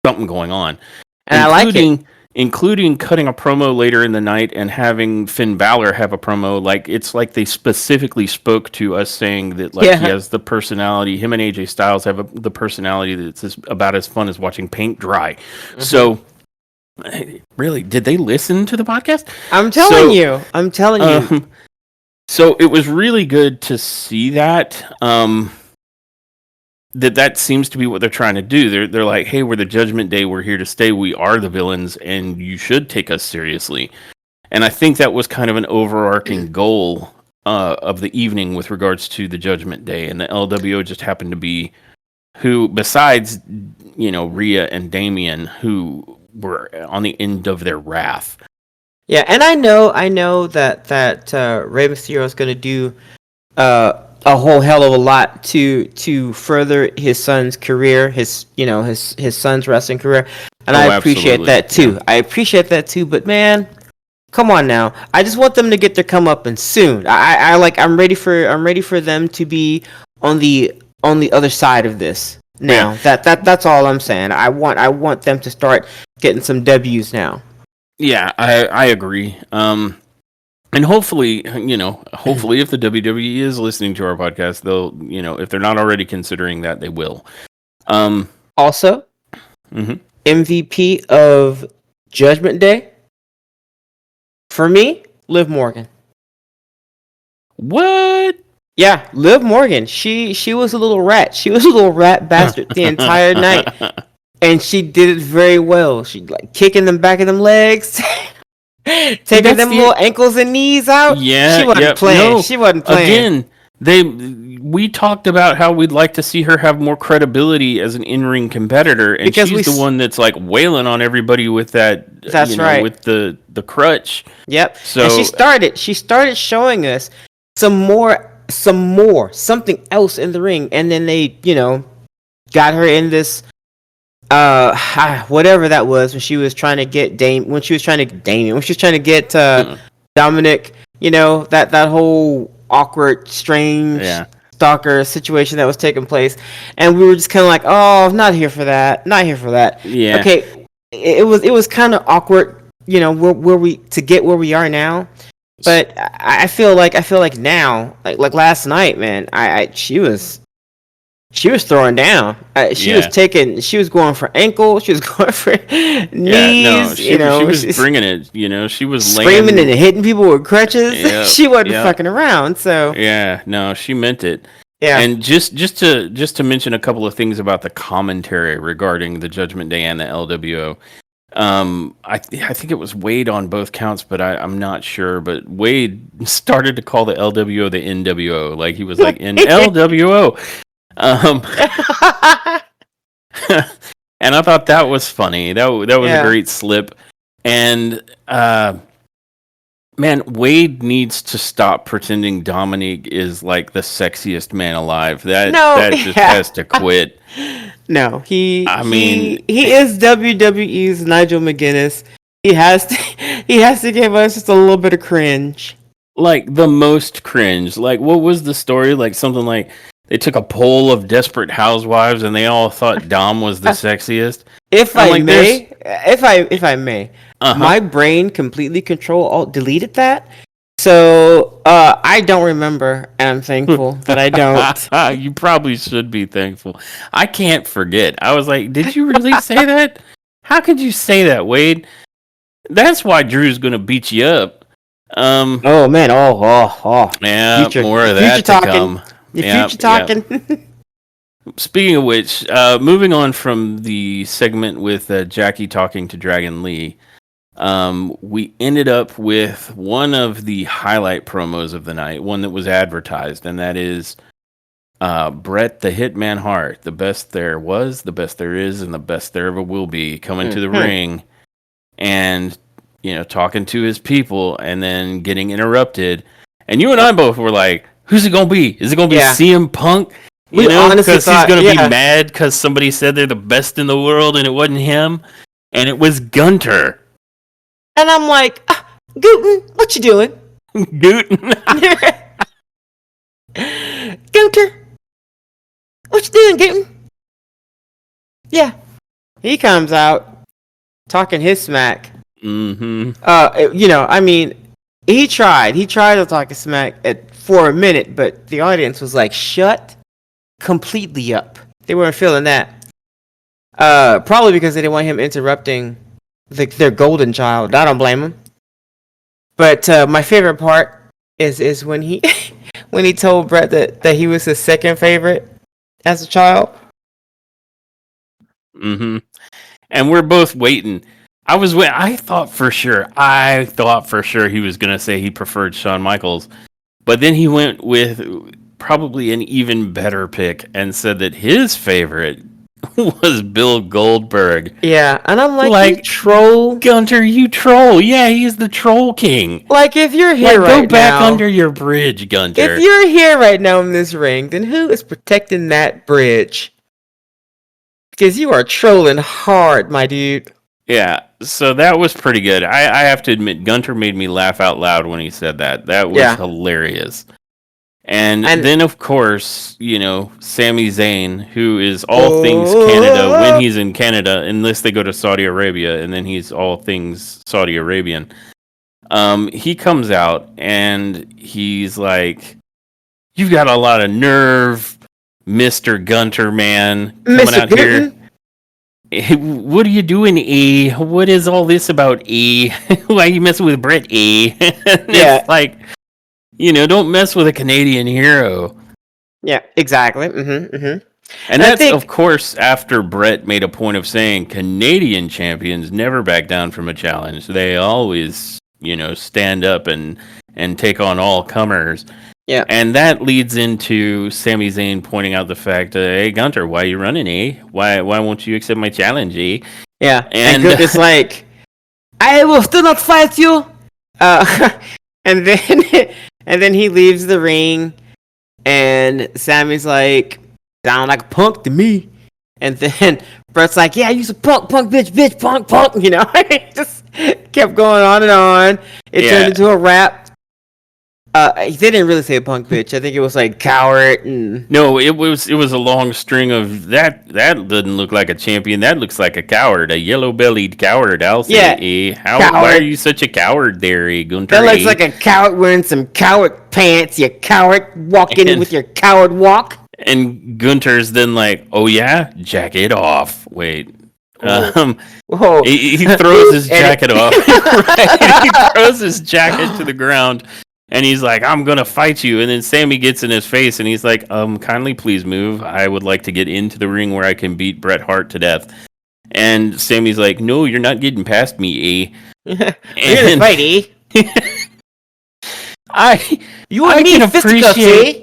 something going on. And I like it. Including cutting a promo later in the night and having Finn Balor have a promo. Like, it's like they specifically spoke to us, saying that he has the personality. Him and AJ Styles have the personality that's about as fun as watching paint dry. So, really, did they listen to the podcast? I'm telling you. So it was really good to see that. That seems to be what they're trying to do. They're like, hey, we're the Judgment Day. We're here to stay. We are the villains, and you should take us seriously. And I think that was kind of an overarching goal of the evening with regards to the Judgment Day. And the LWO just happened to be who, besides, Rhea and Damien, who were on the end of their wrath. Yeah, and I know that Rey Mysterio is going to do a whole hell of a lot to further his son's career, his son's wrestling career, and I appreciate that too. Yeah. I appreciate that too, but man, come on now! I just want them to get their comeuppance soon. I'm ready for them to be on the other side of this now. Yeah. That's all I'm saying. I want them to start getting some W's now. Yeah, I agree. And And hopefully, hopefully if the WWE is listening to our podcast, they'll, if they're not already considering that, they will. Also, Mhm. MVP of Judgment Day for me, Liv Morgan. What? Yeah, Liv Morgan. She was a little rat. She was a little rat bastard the entire night, and she did it very well. She like kicking them back of them legs, taking that's them little ankles and knees out. Yeah, She wasn't yep. playing. No. She wasn't playing. Again, we talked about how we'd like to see her have more credibility as an in-ring competitor, and Because she's the one that's like wailing on everybody with that. That's right. With the crutch. Yep. So and she started showing us something else in the ring, and then they, got her in this whatever that was when she was trying to get when she was trying to get Dominic, that whole awkward, strange stalker situation that was taking place, and we were just kind of like, oh, not here for that. Yeah. Okay, it was kind of awkward, where we to get where we are now. But I feel like now, like last night, man, she was throwing down. She was going for ankle. She was going for knees. She was bringing it. She was screaming and hitting people with crutches. Yep, She wasn't fucking around. So yeah, no, she meant it. Yeah. And just to mention a couple of things about the commentary regarding the Judgment Day and the LWO. I think it was Wade on both counts, but I'm not sure. But Wade started to call the LWO the NWO, like he was like in LWO. And I thought that was funny. That was a great slip. And man, Wade needs to stop pretending Dominic is like the sexiest man alive. That just has to quit. No, he is WWE's Nigel McGuinness. He has to give us just a little bit of cringe. Like the most cringe. Like what was the story? Like something like they took a poll of desperate housewives and they all thought Dom was the sexiest. If I may, my brain completely deleted that. So I don't remember, and I'm thankful that I don't. You probably should be thankful. I can't forget. I was like, did you really say that? How could you say that, Wade? That's why Drew's gonna beat you up. Oh man! Oh. Yeah, more of that to come. Future talking. Speaking of which, moving on from the segment with Jackie talking to Dragon Lee, we ended up with one of the highlight promos of the night, one that was advertised, and that is Bret the Hitman Hart, the best there was, the best there is, and the best there ever will be, coming to the ring and, talking to his people and then getting interrupted. And you and I both were like, who's it going to be? Is it going to be CM Punk? Because he's going to be mad because somebody said they're the best in the world and it wasn't him. And it was Gunter. And I'm like, Gooten, what you doing? Gooten. Gunter, what you doing, Gooten? Yeah. He comes out talking his smack. Mm-hmm. He tried to talk his smack for a minute, but the audience was like, shut completely up. They weren't feeling that. Probably because they didn't want him interrupting their golden child. I don't blame him. But my favorite part is when he when he told Bret that he was his second favorite as a child. Mm-hmm. And we're both waiting. I thought for sure he was gonna say he preferred Shawn Michaels, but then he went with probably an even better pick and said that his favorite was Bill Goldberg. Yeah, and I'm like, you troll. Gunter, you troll. Yeah, he's the troll king. Like, if you're here right now... Go back under your bridge, Gunter. If you're here right now in this ring, then who is protecting that bridge? Because you are trolling hard, my dude. Yeah, so that was pretty good. I have to admit, Gunter made me laugh out loud when he said that. That was hilarious. And then, of course, Sami Zayn, who is all things Canada when he's in Canada, unless they go to Saudi Arabia, and then he's all things Saudi Arabian. He comes out and he's like, "You've got a lot of nerve, Mister Gunter, man, coming Mr. out here. Gooten. What are you doing, E? What is all this about, E? Why are you messing with Brett, E?" And Yeah, it's like, don't mess with a Canadian hero. yeah, exactly. And And I that's, of think, course, after Brett made a point of saying Canadian champions never back down from a challenge. They always, stand up and take on all comers. yeah, And that leads into Sami Zayn pointing out the fact, "Hey Gunter, why are you running, eh? Why won't you accept my challenge, eh?" yeah. And And Gooten's like, I will still not fight you. Uh, and then and then he leaves the ring, and Sammy's like, sound like a punk to me. And then Brett's like, yeah, you a punk, punk, bitch, punk, punk. It just kept going on and on. It turned yeah, into a rap. They didn't really say punk bitch. I think it was like coward and no, it was a long string of that. That doesn't look like a champion. That looks like a coward, a yellow bellied coward. I'll say, yeah, eh? Why are coward. you such a coward, there, eh, Gunter? That looks Eh? like a coward wearing some coward pants. You coward, walk in And with your coward walk. and Gunter's then like, "Oh yeah, jack it off." Wait, Whoa, um, whoa. he throws his Edit. jacket off. Right? He throws his jacket to the ground, and he's like, "I'm gonna fight you." And then Sammy gets in his face, and he's like, "Kindly please move. I would like to get into the ring where I can beat Bret Hart to death." And Sammy's like, "No, you're not getting past me, eh?" We're gonna And fight, eh? I You I and me, can fisticuffs, appreciate eh?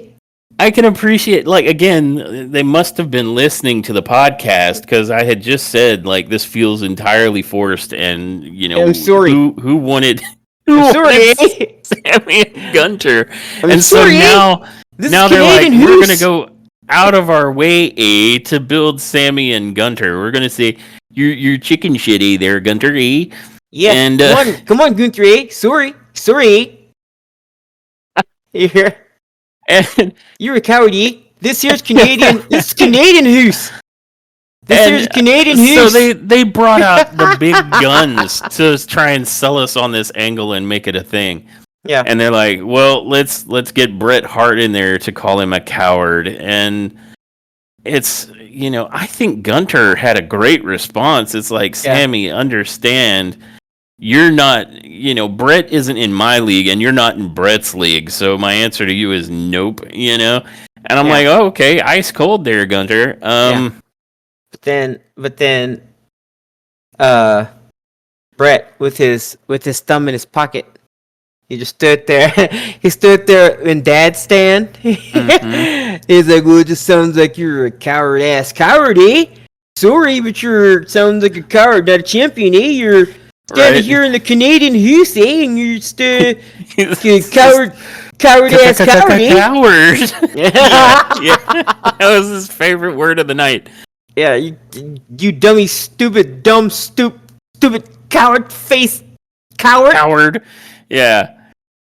I can appreciate, like, again, they must have been listening to the podcast because I had just said, like, this feels entirely forced, and I'm sorry. who wanted who I'm wanted sorry, eh? Sammy and Gunter, I'm and so sorry, eh? This is now they're like, Canadian we're gonna Hoos. go out of our way, to build Sammy and Gunter. We're gonna say you're chicken shitty there, Gunter, Yeah, and come on, Gunther, eh? Sorry, eh? Here. and You're a coward, eh? This here's Canadian. This is Canadian Hoos. This here's And Canadian so Hoos. they brought out the big guns to try and sell us on this angle and make it a thing. Yeah, And they're like, "Well, let's get Bret Hart in there to call him a coward." And it's, I think Gunter had a great response. It's like, yeah, "Sammy, understand, you're not, Bret isn't in my league and you're not in Bret's league. So my answer to you is nope. And I'm yeah, like, "Oh, okay, ice cold there, Gunter." yeah. But then, uh, Brett with his thumb in his pocket. He just stood there. He stood there in Dad's stand. Mhm. He's like, "Well, it just sounds like you're a coward ass coward, eh? Sorry, but you're sounds like a coward, not a champion, eh? You're standing Right? here in the Canadian Hoos, eh? And you're still It's just coward ass coward, eh?" coward. Yeah, yeah. That was his favorite word of the night. Yeah, you dummy, stupid coward face coward. Coward. Yeah.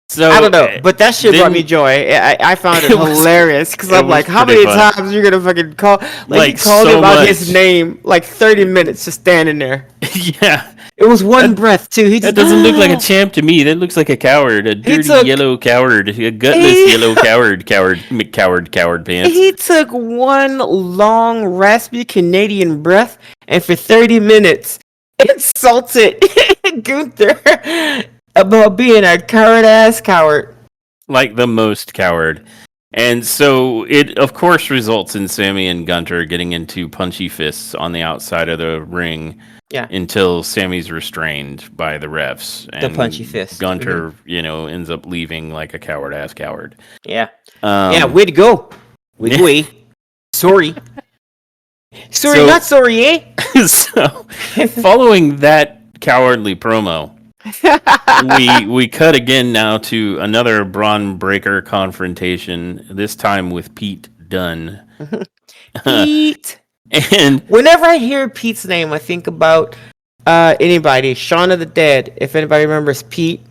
So I don't know, but that shit brought me then joy. I found it it was hilarious because it I'm was like, how pretty many fun. times are you gonna fucking call? Like he Like, called so him out his much. name like 30 minutes just standing there. Yeah. It was one breath too. He That just doesn't look like a champ to me. That looks like a coward, a he dirty took yellow coward, a gutless he, yellow coward pants. he took one long raspy Canadian breath and for 30 minutes insulted Gunther about being a coward ass coward. Like the most coward. And so it, of course, results in Sammy and Gunter getting into punchy fists on the outside of the ring Yeah, until Sammy's restrained by the refs. the And punchy fist. Gunter, ends up leaving like a coward ass coward. Yeah. Um, Yeah, way to go. Way to go, eh? Sorry. Sorry, So- not sorry, eh? so, following that cowardly promo, we cut again now to another Braun Breaker confrontation, this time with Pete Dunne. Pete. And Whenever I hear Pete's name, I think about anybody. Shaun of the Dead. If anybody remembers Pete,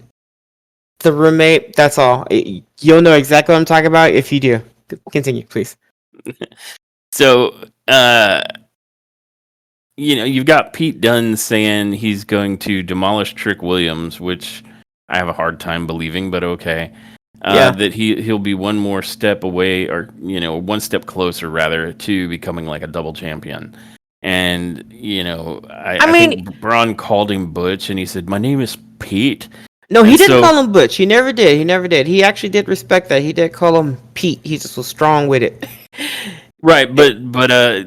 the roommate, that's all. You'll know exactly what I'm talking about if you do. Continue, please. so, you've got Pete Dunne saying he's going to demolish Trick Williams, which I have a hard time believing, but okay. Yeah. That he'll be one more step away, or one step closer rather, to becoming like a double champion. And I I mean, think Braun called him Butch, and he said, "My name is Pete." no, he And didn't so call him Butch. He never did. He never did. He actually did respect that. He did call him Pete. He just was strong with it. right, but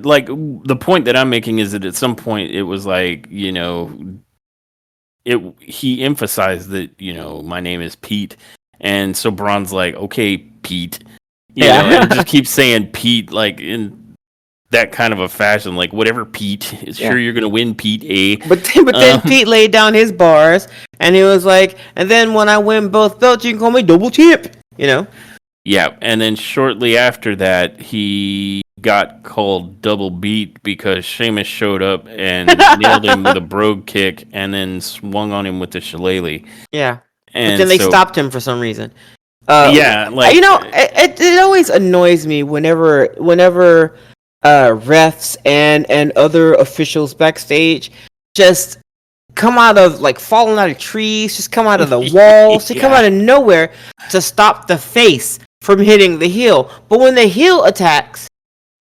like the point that I'm making is that at some point it was like it he emphasized that my name is Pete, and so Braun's like, okay, Pete, and Yeah. just keeps saying Pete like in that kind of a fashion, like whatever, Pete. Yeah. Sure, you're gonna win, Pete. But then Um, Pete laid down his bars, and he was like, and then when I win both belts, you can call me double champ. You know? yeah, and then shortly after that, he got called Double Beat because Sheamus showed up and nailed him with a brogue kick, and then swung on him with the shillelagh. Yeah. But then And they so, stopped him for some reason. Uh, yeah, like, it always annoys me whenever refs and other officials backstage just come out of like falling out of trees, just come out of the walls, to come yeah, out of nowhere to stop the face from hitting the heel. But when the heel attacks,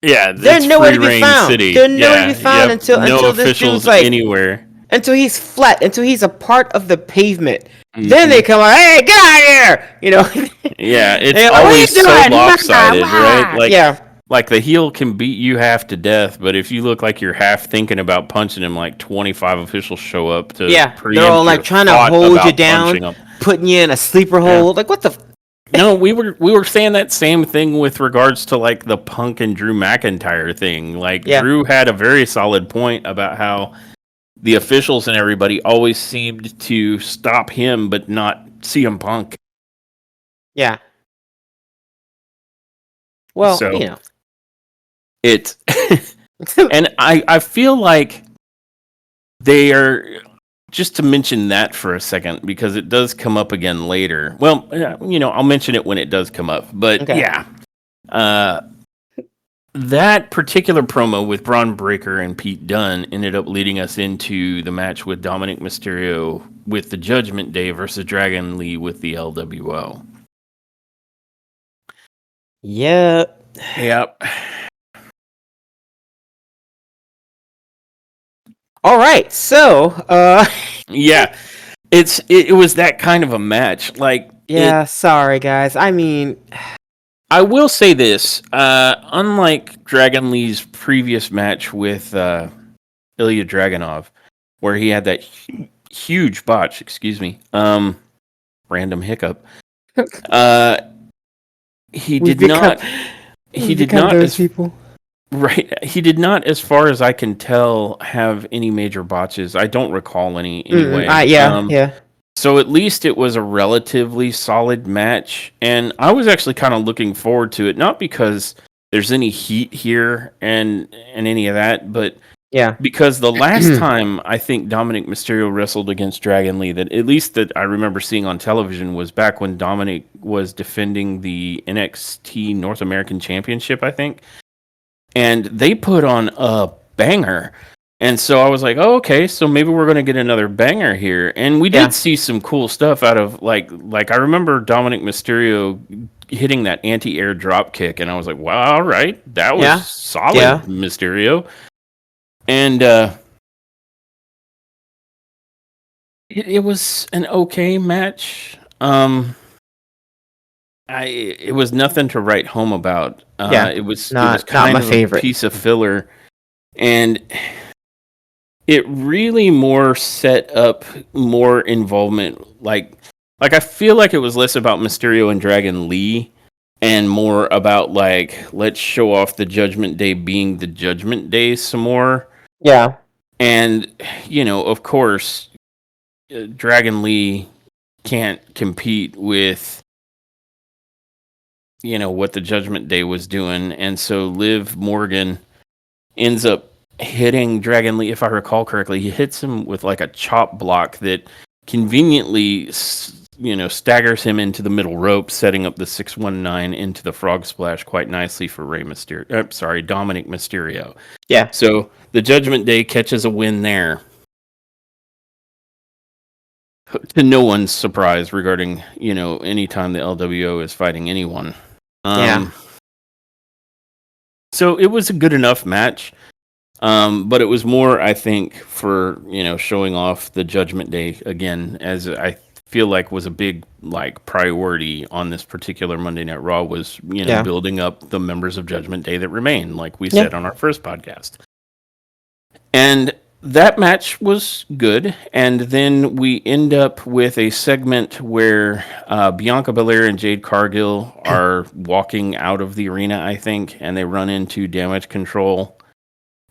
yeah, they're it's nowhere free to be reign found. city. They're nowhere to be Yeah, found yep, until no this dude's officials like anywhere. until he's flat, until he's a part of the pavement. Then Hmm. they come out, hey, get out of here! Yeah, it's They're like, what are you always so doing? lopsided, right? Yeah, Like the heel can beat you half to death, but if you look like you're half thinking about punching him, like 25 officials show up to yeah. They're all preempt like your trying to thought hold you about punching down, him. putting you in a sleeper Yeah. hold. Like, what the? No, we were saying that same thing with regards to like the Punk and Drew McIntyre thing. Like Yeah, Drew had a very solid point about how the officials and everybody always seemed to stop him but not CM Punk. yeah. Well, So it's and I feel like they are, just to mention that for a second because it does come up again later. Well, I'll mention it when it does come up. But okay. yeah, uh, that particular promo with Braun Breaker and Pete Dunne ended up leading us into the match with Dominic Mysterio with the Judgment Day versus Dragon Lee with the LWO. Yeah. Yep. All right. So, Yeah, it was that kind of a match. Like yeah. Sorry, guys. I mean, I will say this: unlike Dragon Lee's previous match with Ilya Dragunov, where he had that huge botch, excuse me, random hiccup. Uh, he we've did become not. He we've did become not those as people. right. He did not, as far as I can tell, have any major botches. I don't recall any anyway. Yeah, yeah, So at least it was a relatively solid match, and I was actually kind of looking forward to it. Not because there's any heat here and any of that, but yeah, because the last time I think Dominic Mysterio wrestled against Dragon Lee, that at least that I remember seeing on television, was back when Dominic was defending the NXT North American Championship, I think, and they put on a banger. And so I was like, oh, okay, so maybe we're going to get another banger here. And we did yeah, see some cool stuff out of like I remember Dominic Mysterio hitting that anti-air drop kick, and I was like, wow, all right, that was yeah, solid, yeah, Mysterio. And it was an okay match. It was nothing to write home about. yeah. It was Not kind my of a favorite. piece of filler, and it really more set up more involvement. Like I feel like it was less about Mysterio and Dragon Lee, and more about like let's show off the Judgment Day being the Judgment Day some more. Yeah, And of course, Dragon Lee can't compete with what the Judgment Day was doing, and so Liv Morgan ends up hitting Dragon Lee. If I recall correctly, he hits him with like a chop block that conveniently staggers him into the middle rope, setting up the 619 into the frog splash quite nicely for Dominic Mysterio. yeah. So the Judgment Day catches a win there. to no one's surprise regarding, anytime the LWO is fighting anyone. Yeah. So it was a good enough match. But it was more, I think, for showing off the Judgment Day again, as I feel like was a big priority on this particular Monday Night Raw was Yeah. building up the members of Judgment Day that remain, like we Yeah. said on our first podcast, and that match was good. And then we end up with a segment where Bianca Belair and Jade Cargill are walking out of the arena, I think, and they run into Damage Control.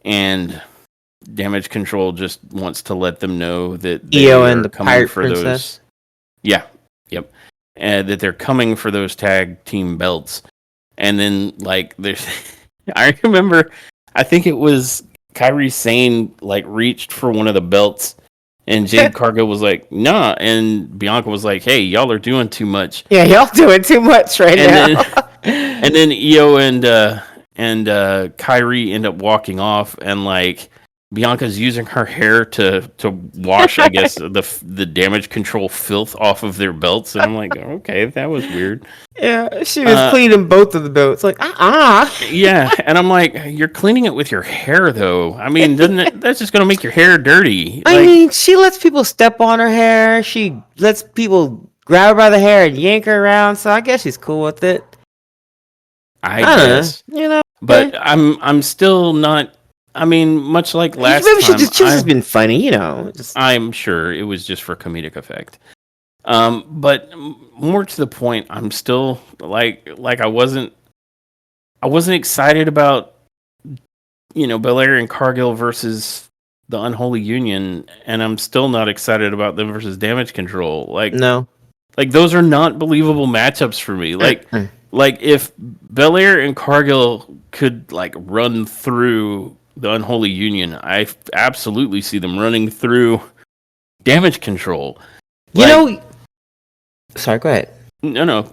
And Damage Control just wants to let them know that Io they and are the coming Pirate for those. Princess. Yeah, yep. And that they're coming for those tag team belts. And then, there's. I remember, I think it was Kairi Sane, reached for one of the belts. And Jade Cargill was like, nah. And Bianca was like, hey, y'all are doing too much. Yeah, y'all doing too much right now. And then Io and Kyrie end up walking off, and Bianca's using her hair to wash, I guess, the Damage Control filth off of their belts, and I'm like, okay, that was weird. Yeah, she was cleaning both of the belts. Like, Yeah, and I'm like, you're cleaning it with your hair, though. I mean, that's just gonna make your hair dirty. I mean, she lets people step on her hair. She lets people grab her by the hair and yank her around. So I guess she's cool with it. I guess, but I'm still not. I mean, much like last maybe time, she's just been funny, I'm sure it was just for comedic effect. But more to the point, I'm still I wasn't excited about Belair and Cargill versus the Unholy Union, and I'm still not excited about them versus Damage Control. No, those are not believable matchups for me. If Belair and Cargill could run through the Unholy Union, I absolutely see them running through Damage Control. Sorry, go ahead. No,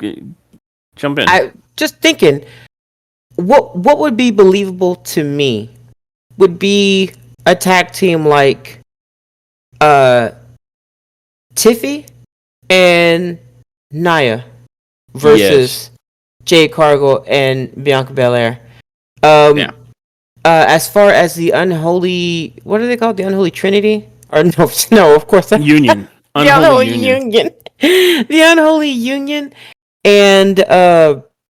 jump in. I just thinking, what would be believable to me would be a tag team like Tiffy and Nia versus Jade Cargill and Bianca Belair. As far as the unholy, what are they called? The Unholy Trinity? Or no, of course not. Union. The Unholy Union. The Unholy Union and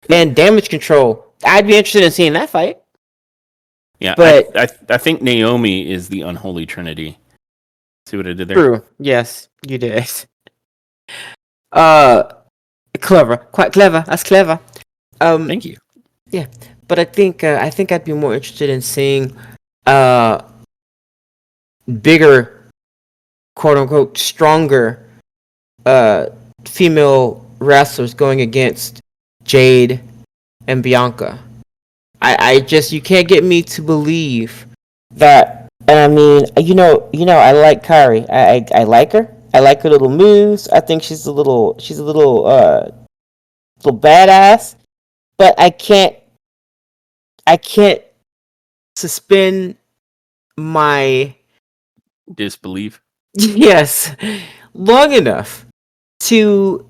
Damage Control. I'd be interested in seeing that fight. Yeah, but I think Naomi is the Unholy Trinity. See what I did there? True. Yes, you did. Clever. Quite clever. That's clever. Thank you. Yeah, but I think I'd be more interested in seeing bigger, quote unquote, stronger female wrestlers going against Jade and Bianca. I just, you can't get me to believe that. And I mean, I like Kairi. I like her. I like her little moves. I think she's a little badass. But I can't suspend my disbelief. Yes, long enough to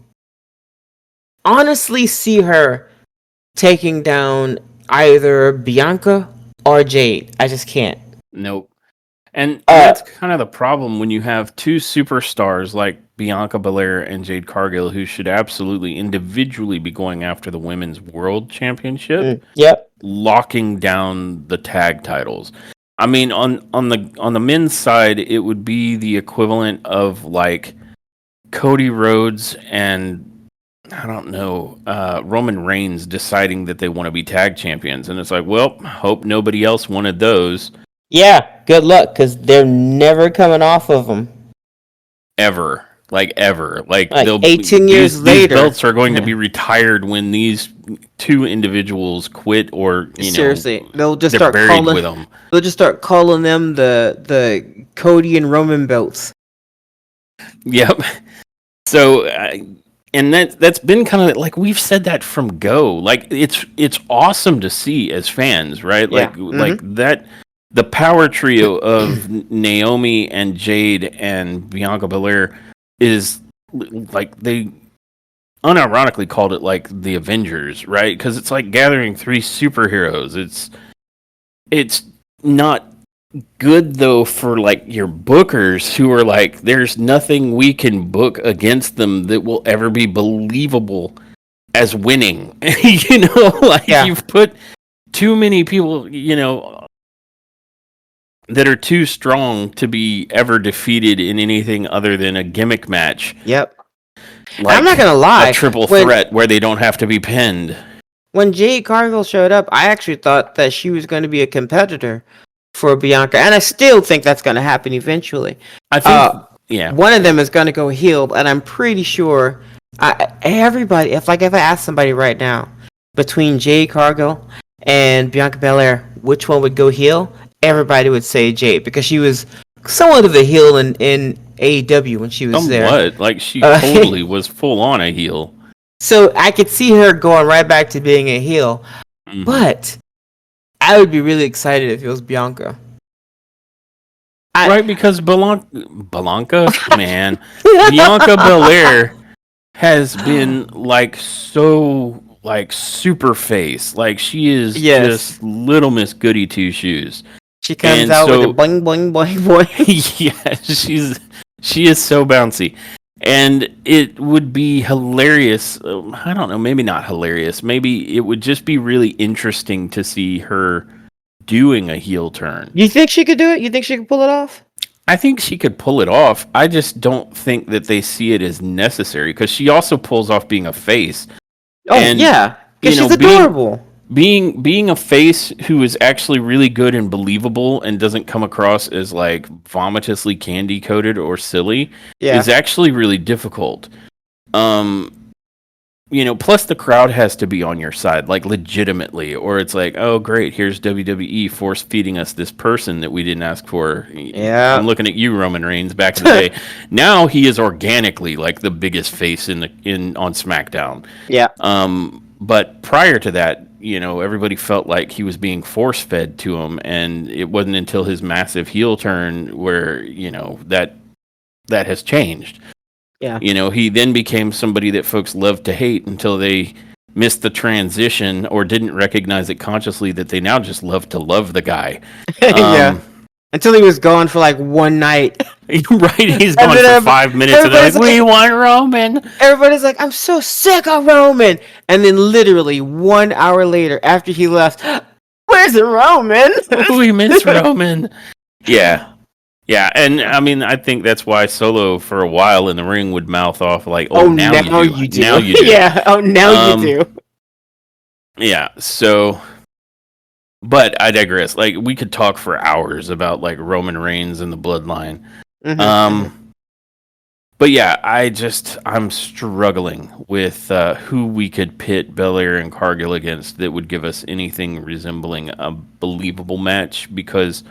honestly see her taking down either Bianca or Jade. I just can't. Nope. And that's kind of the problem when you have two superstars like Bianca Belair and Jade Cargill, who should absolutely individually be going after the Women's World Championship. Yep. Locking down the tag titles. I mean, on the men's side, it would be the equivalent of Cody Rhodes and I don't know, Roman Reigns deciding that they want to be tag champions, and it's well, hope nobody else wanted those. Yeah, good luck, because they're never coming off of them. Ever. Ever. 18 years later. These belts are going to be retired when these two individuals quit or, seriously, they'll just start buried with them. They'll just start calling them the Cody and Roman belts. Yep. So, and that's been kind of we've said that from go. It's awesome to see as fans, right? That. The power trio of Naomi and Jade and Bianca Belair is like they unironically called it like the Avengers, right? Because it's like gathering three superheroes. It's not good though for like your bookers who are like, there's nothing we can book against them that will ever be believable as winning. You know, like Yeah. you've put too many people, that are too strong to be ever defeated in anything other than a gimmick match, Yep. And I'm like not gonna a lie. triple When threat where they don't have to be pinned. when Jade Cargill showed up, I actually thought that she was going to be a competitor for Bianca, and I still think that's going to happen eventually. I think, Uh, yeah, one of them is going to go heel, and I'm pretty sure everybody. If I ask somebody right now between Jade Cargill and Bianca Belair, which one would go heel? Everybody would say Jade because she was somewhat of a heel in AEW when she was there. somewhat. Like she Uh, totally was full on a heel. So I could see her going right back to being a heel, Mhm. but I would be really excited if it was Bianca. Right, because Blanca, man, Bianca Belair has been like so like super face. Like she is Yes. just little Miss Goody Two Shoes. She comes And out with so- a boing boing boing boing. Yeah, she is so bouncy. And it would be hilarious. I don't know, maybe not hilarious. Maybe it would just be really interesting to see her doing a heel turn. You think she could do it? You think she could pull it off? I think she could pull it off. I just don't think that they see it as necessary because she also pulls off being a face. Oh And, yeah, because you know, she's adorable. Being a face who is actually really good and believable and doesn't come across as like vomitously candy coated or silly Yeah, is actually really difficult. Plus the crowd has to be on your side, like legitimately, or it's like, oh great, here's WWE force feeding us this person that we didn't ask for. Yeah. I'm looking at you, Roman Reigns, back in the day. Now he is organically like the biggest face on SmackDown. yeah, But prior to that, everybody felt like he was being force fed to him, and it wasn't until his massive heel turn where that has changed. yeah. He then became somebody that folks loved to hate until they missed the transition or didn't recognize it consciously that they now just love to love the guy. Yeah. Until he was gone for like one night. Right, he's And gone then for 5 minutes and they're like, everybody's we want Roman. Everybody's like, I'm so sick of Roman. And then literally 1 hour later, after he left, where's the Roman? We miss Roman. Yeah. Yeah, and I mean, I think that's why Solo for a while in the ring would mouth off like, "Oh, now you do. Now you do." Yeah. Oh, now you do. Yeah. So, but I digress. Like, we could talk for hours about like Roman Reigns and the Bloodline. Mhm. But yeah, I'm struggling with who we could pit Belair and Cargill against that would give us anything resembling a believable match because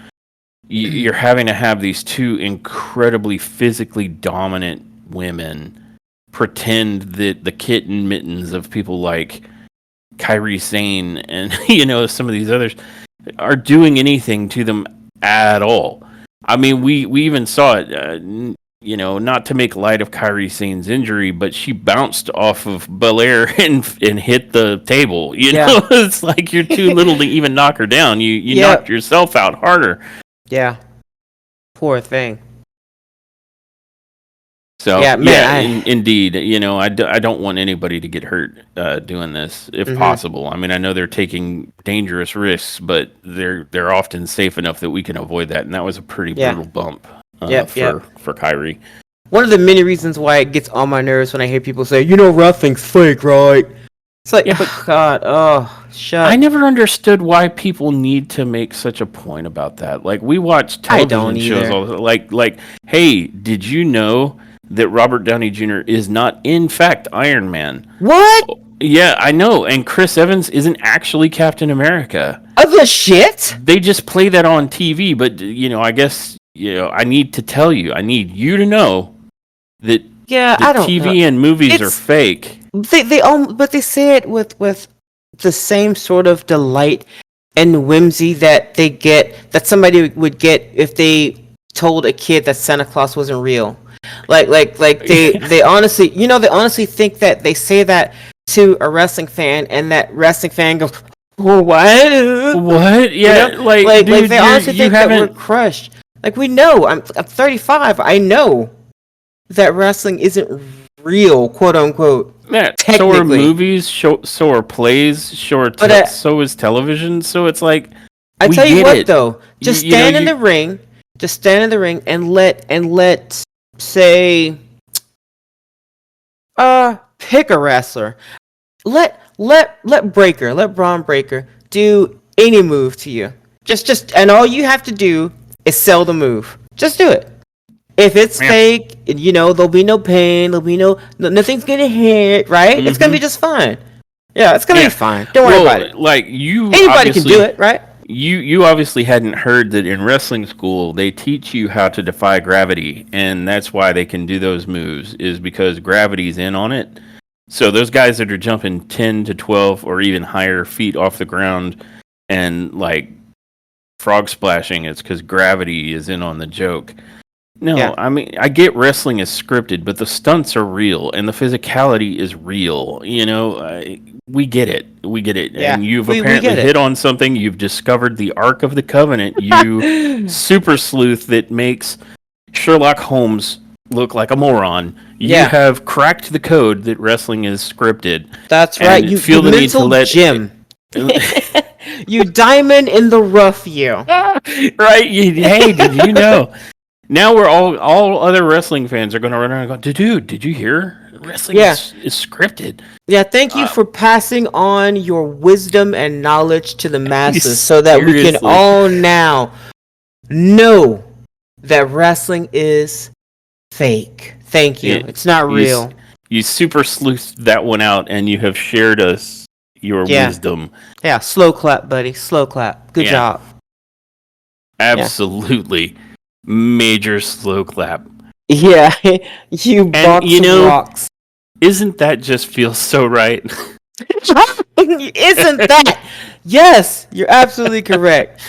you're having to have these two incredibly physically dominant women pretend that the kitten mittens of people like Kairi Sane and some of these others are doing anything to them at all. I mean, we even saw it. Not to make light of Kairi Sane's injury, but she bounced off of Belair and hit the table. Yeah. It's like you're too little to even knock her down. You Yeah. knocked yourself out harder. Yeah. Poor thing. So Yeah, man, indeed, I don't want anybody to get hurt doing this if Mhm. possible. I mean, I know they're taking dangerous risks, but they're often safe enough that we can avoid that. And that was a pretty Yeah. brutal bump Yep, for Kyrie. One of the many reasons why it gets on my nerves when I hear people say, wrestling's fake, right? It's like, Yeah, but- God, shut. I never understood why people need to make such a point about that. Like we watch I don't television shows either. all the like, hey, did you know that Robert Downey Jr. is not in fact Iron Man? What? Yeah, I know. And Chris Evans isn't actually Captain America. Other shit? They just play that on TV, but I guess I need to tell you. I need you to know that Yeah, the I don't TV know. and movies are It's- fake. But they say it with the same sort of delight and whimsy that somebody would get if they told a kid that Santa Claus wasn't real. Like they honestly, they honestly think that they say that to a wrestling fan, and that wrestling fan goes, what? What? Yeah, Like dude, they honestly you think that we're haven't. crushed. Like we know, I'm 35. I know that wrestling isn't real, quote unquote, Yeah, so are technically. movies, so are plays, But so is television. So it's like I we tell you get what, it. though, just You know, stand in the ring, and let say pick a wrestler. Let Braun Breaker do any move to you. And all you have to do is sell the move. Just do it. If it's yeah. fake, there'll be no pain. There'll be nothing's gonna hit. Right? It's gonna be Mm-hmm. just fine. Yeah, it's gonna be Yeah. fine. Don't worry about Well, it. like you Anybody can do obviously it, right? you obviously hadn't heard that in wrestling school they teach you how to defy gravity, and that's why they can do those moves is because gravity's in on it. So those guys that are jumping 10 to 12 or even higher feet off the ground and like frog splashing, it's because gravity is in on the joke. Yeah, No, I mean, I get wrestling is scripted, but the stunts are real and the physicality is real. We get it. We get it. yeah. And you've We apparently get it. hit on something. You've discovered the Ark of the Covenant, you super sleuth that makes Sherlock Holmes look like a moron. You Yeah, have cracked the code that wrestling is scripted that's right. and You feel the need to mental let. gym. You diamond in the rough, you. Right? Hey, did you know? Now we're all other wrestling fans are going to run around and go, dude, did you hear? Wrestling Yeah, is scripted. yeah. Thank you Uh, for passing on your wisdom and knowledge to the masses, so that we can seriously, all now know that wrestling is fake. Thank you. it, It's not you real. you super sleuthed that one out, and you have shared us your Yeah, wisdom. yeah. Slow clap, buddy. Slow clap. Good Yeah, job. Yeah. absolutely, major slow clap. Yeah, you And box of rocks. isn't that just feels so right? Isn't that? Yes, you're absolutely correct.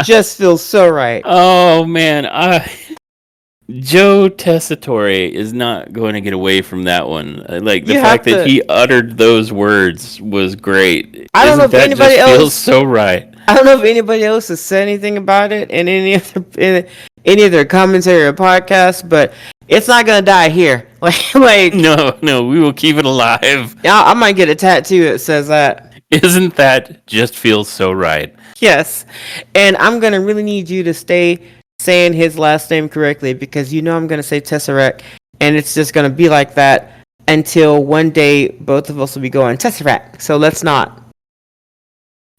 Just feels so right. Oh man, Joe Tessitore is not going to get away from that one. Like the You fact have that to. he uttered those words was great. I don't know Isn't if that anybody just feels else. so right? I don't know if anybody else has said anything about it in any of their commentary or podcasts, but it's not gonna die here. Like, No, no, we will keep it alive. yeah, I might get a tattoo that says that. Isn't that just feels so right? Yes, and I'm gonna really need you to stay saying his last name correctly, because I'm gonna say Tesseract, and it's just gonna be like that until one day both of us will be going Tesseract. So let's not.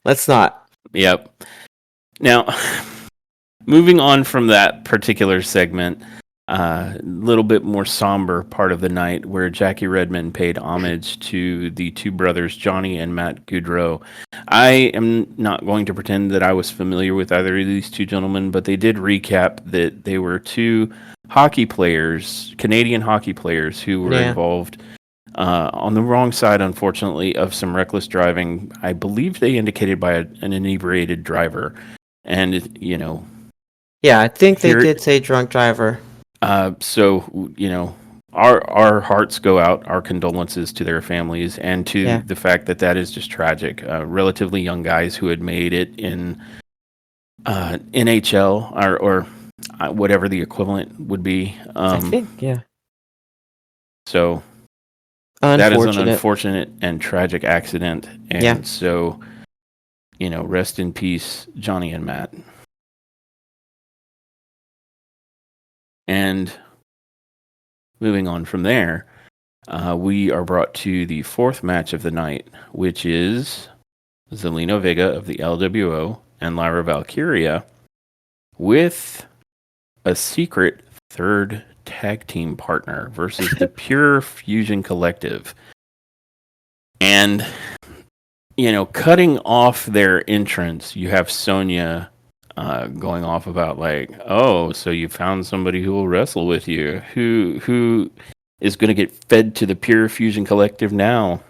Let's not. Yep. Now, moving on from that particular segment, a little bit more somber part of the night where Jackie Redmond paid homage to the two brothers, Johnny and Matt Goudreau. I am not going to pretend that I was familiar with either of these two gentlemen, but they did recap that they were two hockey players, Canadian hockey players, who were Yeah. involved on the wrong side, unfortunately, of some reckless driving. I believe they indicated by an inebriated driver. And, Yeah, I think they here, did say drunk driver. so our hearts go out, our condolences to their families, and to Yeah. the fact that that is just tragic. Relatively young guys who had made it in NHL or whatever the equivalent would be. I think, yeah. So that is an Unfortunate. unfortunate and tragic accident, Yeah. and so rest in peace, Johnny and Matt. And moving on from there, we are brought to the fourth match of the night, which is Zelina Vega of the LWO and Lyra Valkyria with a secret third tag team partner versus the Pure Fusion Collective. And, cutting off their entrance, you have Sonya going off about like, oh, so you found somebody who will wrestle with you, who is going to get fed to the Pure Fusion Collective now,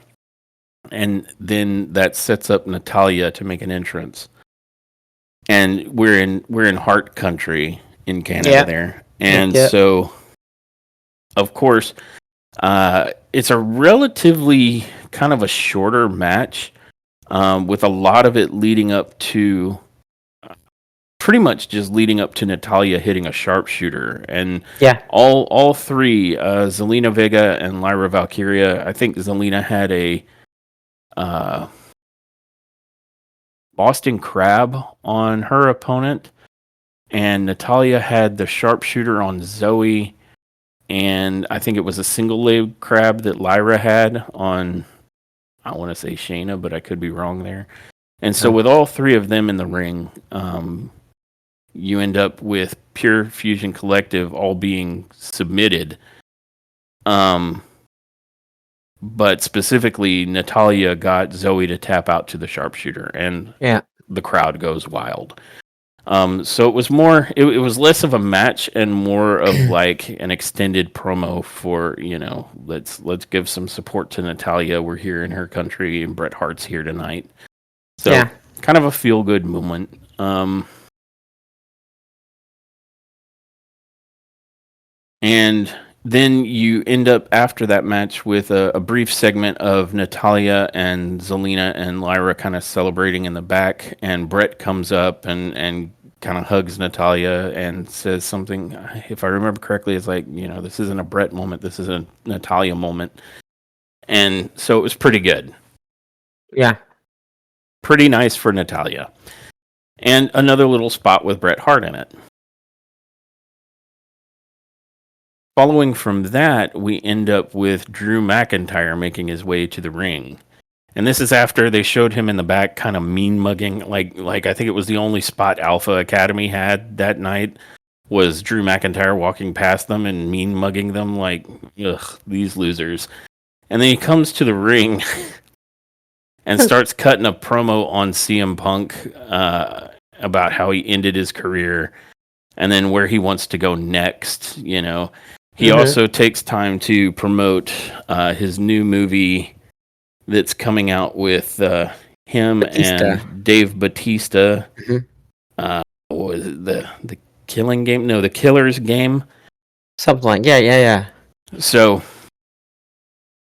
and then that sets up Natalia to make an entrance, and we're in Heart Country in Canada Yeah. there, and Yep. so of course, it's a relatively kind of a shorter match, with a lot of it leading up to pretty much just leading up to Natalia hitting a sharpshooter, and Yeah. all three, Zelina Vega and Lyra Valkyria. I think Zelina had a uh, Boston Crab on her opponent, and Natalia had the sharpshooter on Zoe, and I think it was a single leg crab that Lyra had on. I want to say Shayna, but I could be wrong there. And so, with all three of them in the ring, you end up with Pure Fusion Collective all being submitted. But specifically, Natalia got Zoe to tap out to the sharpshooter, and Yeah. the crowd goes wild. So it was more, it was less of a match and more of like an extended promo for, let's give some support to Natalia. We're here in her country, and Bret Hart's here tonight. So Yeah. kind of a feel good moment. And then you end up after that match with a brief segment of Natalia and Zelina and Lyra kind of celebrating in the back, and Bret comes up and kind of hugs Natalia and says something. If I remember correctly, it's like, this isn't a Bret moment, this is a Natalia moment. And so it was pretty good. Yeah. Pretty nice for Natalia. And another little spot with Bret Hart in it. Following from that, we end up with Drew McIntyre making his way to the ring. And this is after they showed him in the back kind of mean mugging. Like I think it was the only spot Alpha Academy had that night was Drew McIntyre walking past them and mean mugging them like, ugh, these losers. And then he comes to the ring and starts cutting a promo on CM Punk about how he ended his career and then where he wants to go next, He also takes time to promote his new movie that's coming out with him Batista. and Dave Batista. Mhm. What was it, the Killing Game? No, the Killer's Game. Something like yeah. So,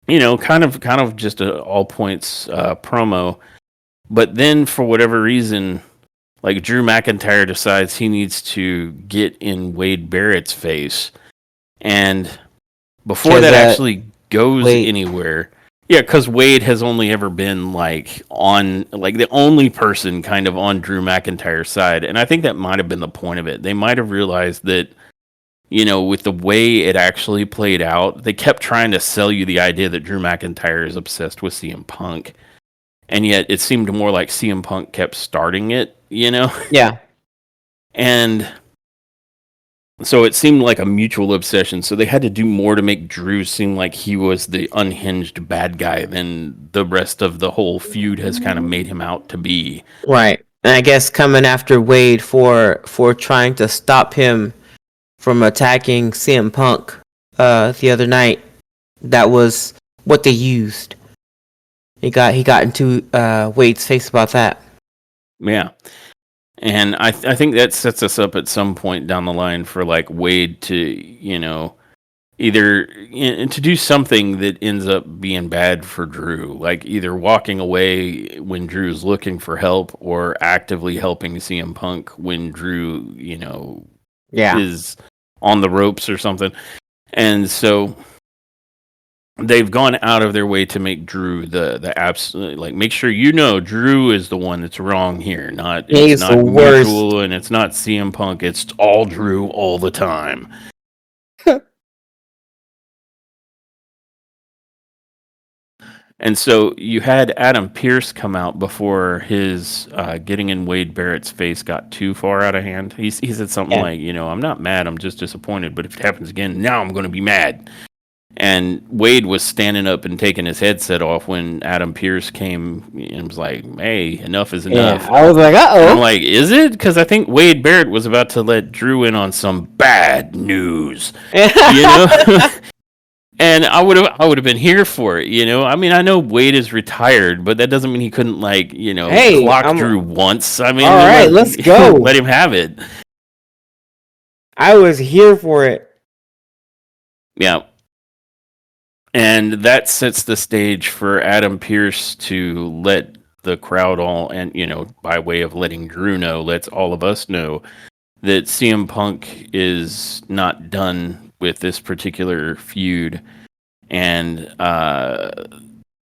kind of just a all points promo. But then, for whatever reason, like Drew McIntyre decides he needs to get in Wade Barrett's face. And before that actually goes anywhere, because Wade has only ever been like the only person kind of on Drew McIntyre's side. And I think that might have been the point of it. They might have realized that, with the way it actually played out, they kept trying to sell you the idea that Drew McIntyre is obsessed with CM Punk. And yet it seemed more like CM Punk kept starting it, Yeah. And so it seemed like a mutual obsession. So they had to do more to make Drew seem like he was the unhinged bad guy than the rest of the whole feud has kind of made him out to be. Right. And I guess coming after Wade for trying to stop him from attacking CM Punk the other night, that was what they used. He got into Wade's face about that. Yeah. And I think that sets us up at some point down the line for like Wade to, either to do something that ends up being bad for Drew, like either walking away when Drew's looking for help or actively helping CM Punk when Drew, is on the ropes or something. And so they've gone out of their way to make Drew the absolute, like, make sure Drew is the one that's wrong here. It's not mutual, and it's not CM Punk. It's all Drew all the time. And so you had Adam Pearce come out before his getting in Wade Barrett's face got too far out of hand. He said something like, I'm not mad, I'm just disappointed, but if it happens again, now I'm going to be mad. And Wade was standing up and taking his headset off when Adam Pearce came and was like, hey, enough is enough. Yeah, I was like, uh-oh. And I'm like, is it? Because I think Wade Barrett was about to let Drew in on some bad news. And I would have been here for it, I mean, I know Wade is retired, but that doesn't mean he couldn't clock Drew once. I mean, all right, let's go. Let him have it. I was here for it. Yeah. And that sets the stage for Adam Pierce to let the crowd all, and by way of letting Drew know, lets all of us know that CM Punk is not done with this particular feud, and that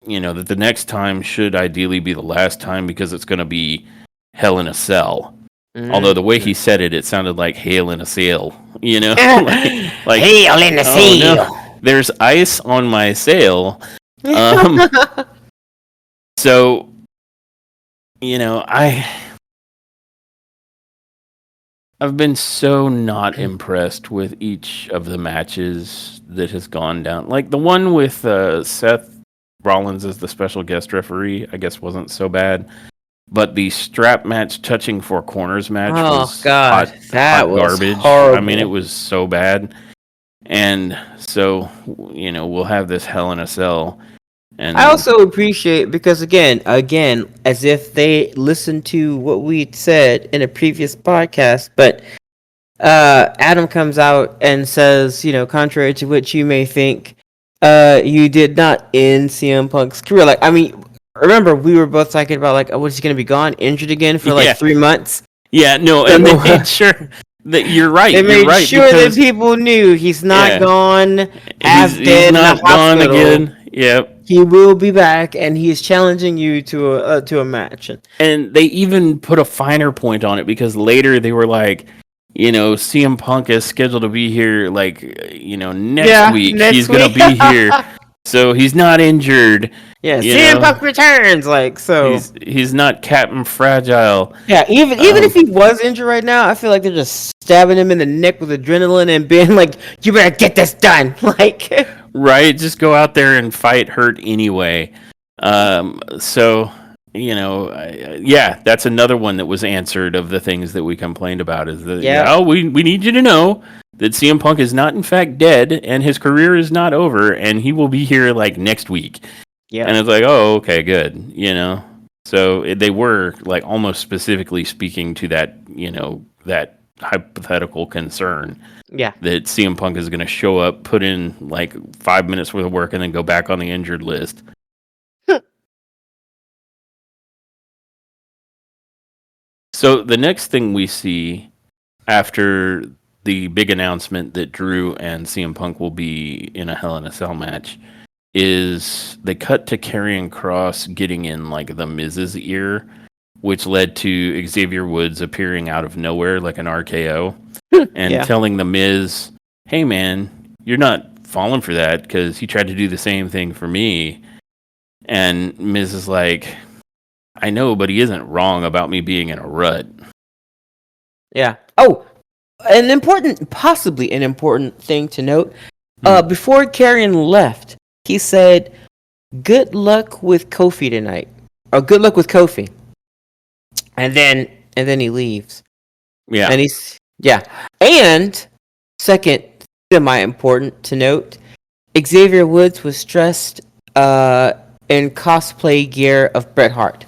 the next time should ideally be the last time because it's going to be Hell in a Cell. Although the way he said it, it sounded like hail in a sail. like Hail in the oh no, seal. there's ice on my sail. Um, so I've been so not impressed with each of the matches that has gone down. Like the one with Seth Rollins as the special guest referee, I guess wasn't so bad. But the strap match touching four corners match Oh was God, that hot was garbage. I mean, it horrible. was so bad. And so, we'll have this Hell in a Cell. And I also appreciate because again, as if they listened to what we said in a previous podcast, but Adam comes out and says, contrary to what you may think, you did not end CM Punk's career. Like, I mean, remember we were both talking about like, oh, was he going to be gone, injured again for like yeah, 3 months? yeah, no, So, and they made sure that you're right. they You're made right sure that because people knew he's not yeah, gone, he's half dead in the not gone hospital. again. Yep. He will be back, and he is challenging you to a match. And they even put a finer point on it because later they were like, CM Punk is scheduled to be here like, next Yeah, week. He's next going to week. be here. So he's not injured. Yeah, You CM know, Punk returns. Like so. he's not Captain Fragile. Yeah, even if he was injured right now, I feel like they're just stabbing him in the neck with adrenaline and being like, "You better get this done." Like, Right, just go out there and fight hurt anyway. So yeah, that's another one that was answered of the things that we complained about. Is that yeah, we need you to know that CM Punk is not in fact dead and his career is not over and he will be here like next week. yeah, And it's like, oh, okay, good. So they were like almost specifically speaking to that that hypothetical concern yeah. that CM Punk is going to show up, put in like 5 minutes worth of work, and then go back on the injured list. So the next thing we see after the big announcement that Drew and CM Punk will be in a Hell in a Cell match is they cut to Karrion Kross getting in like the Miz's ear, which led to Xavier Woods appearing out of nowhere like an RKO and Yeah. telling the Miz, "Hey man, you're not falling for that because he tried to do the same thing for me." And Miz is like, "I know, but he isn't wrong about me being in a rut." Yeah. Oh, possibly an important thing to note. Hmm. Before Karrion left, he said, "Good luck with Kofi tonight," or "Good luck with Kofi," and then he leaves. Yeah. And and second, semi-important to note, Xavier Woods was dressed in cosplay gear of Bret Hart.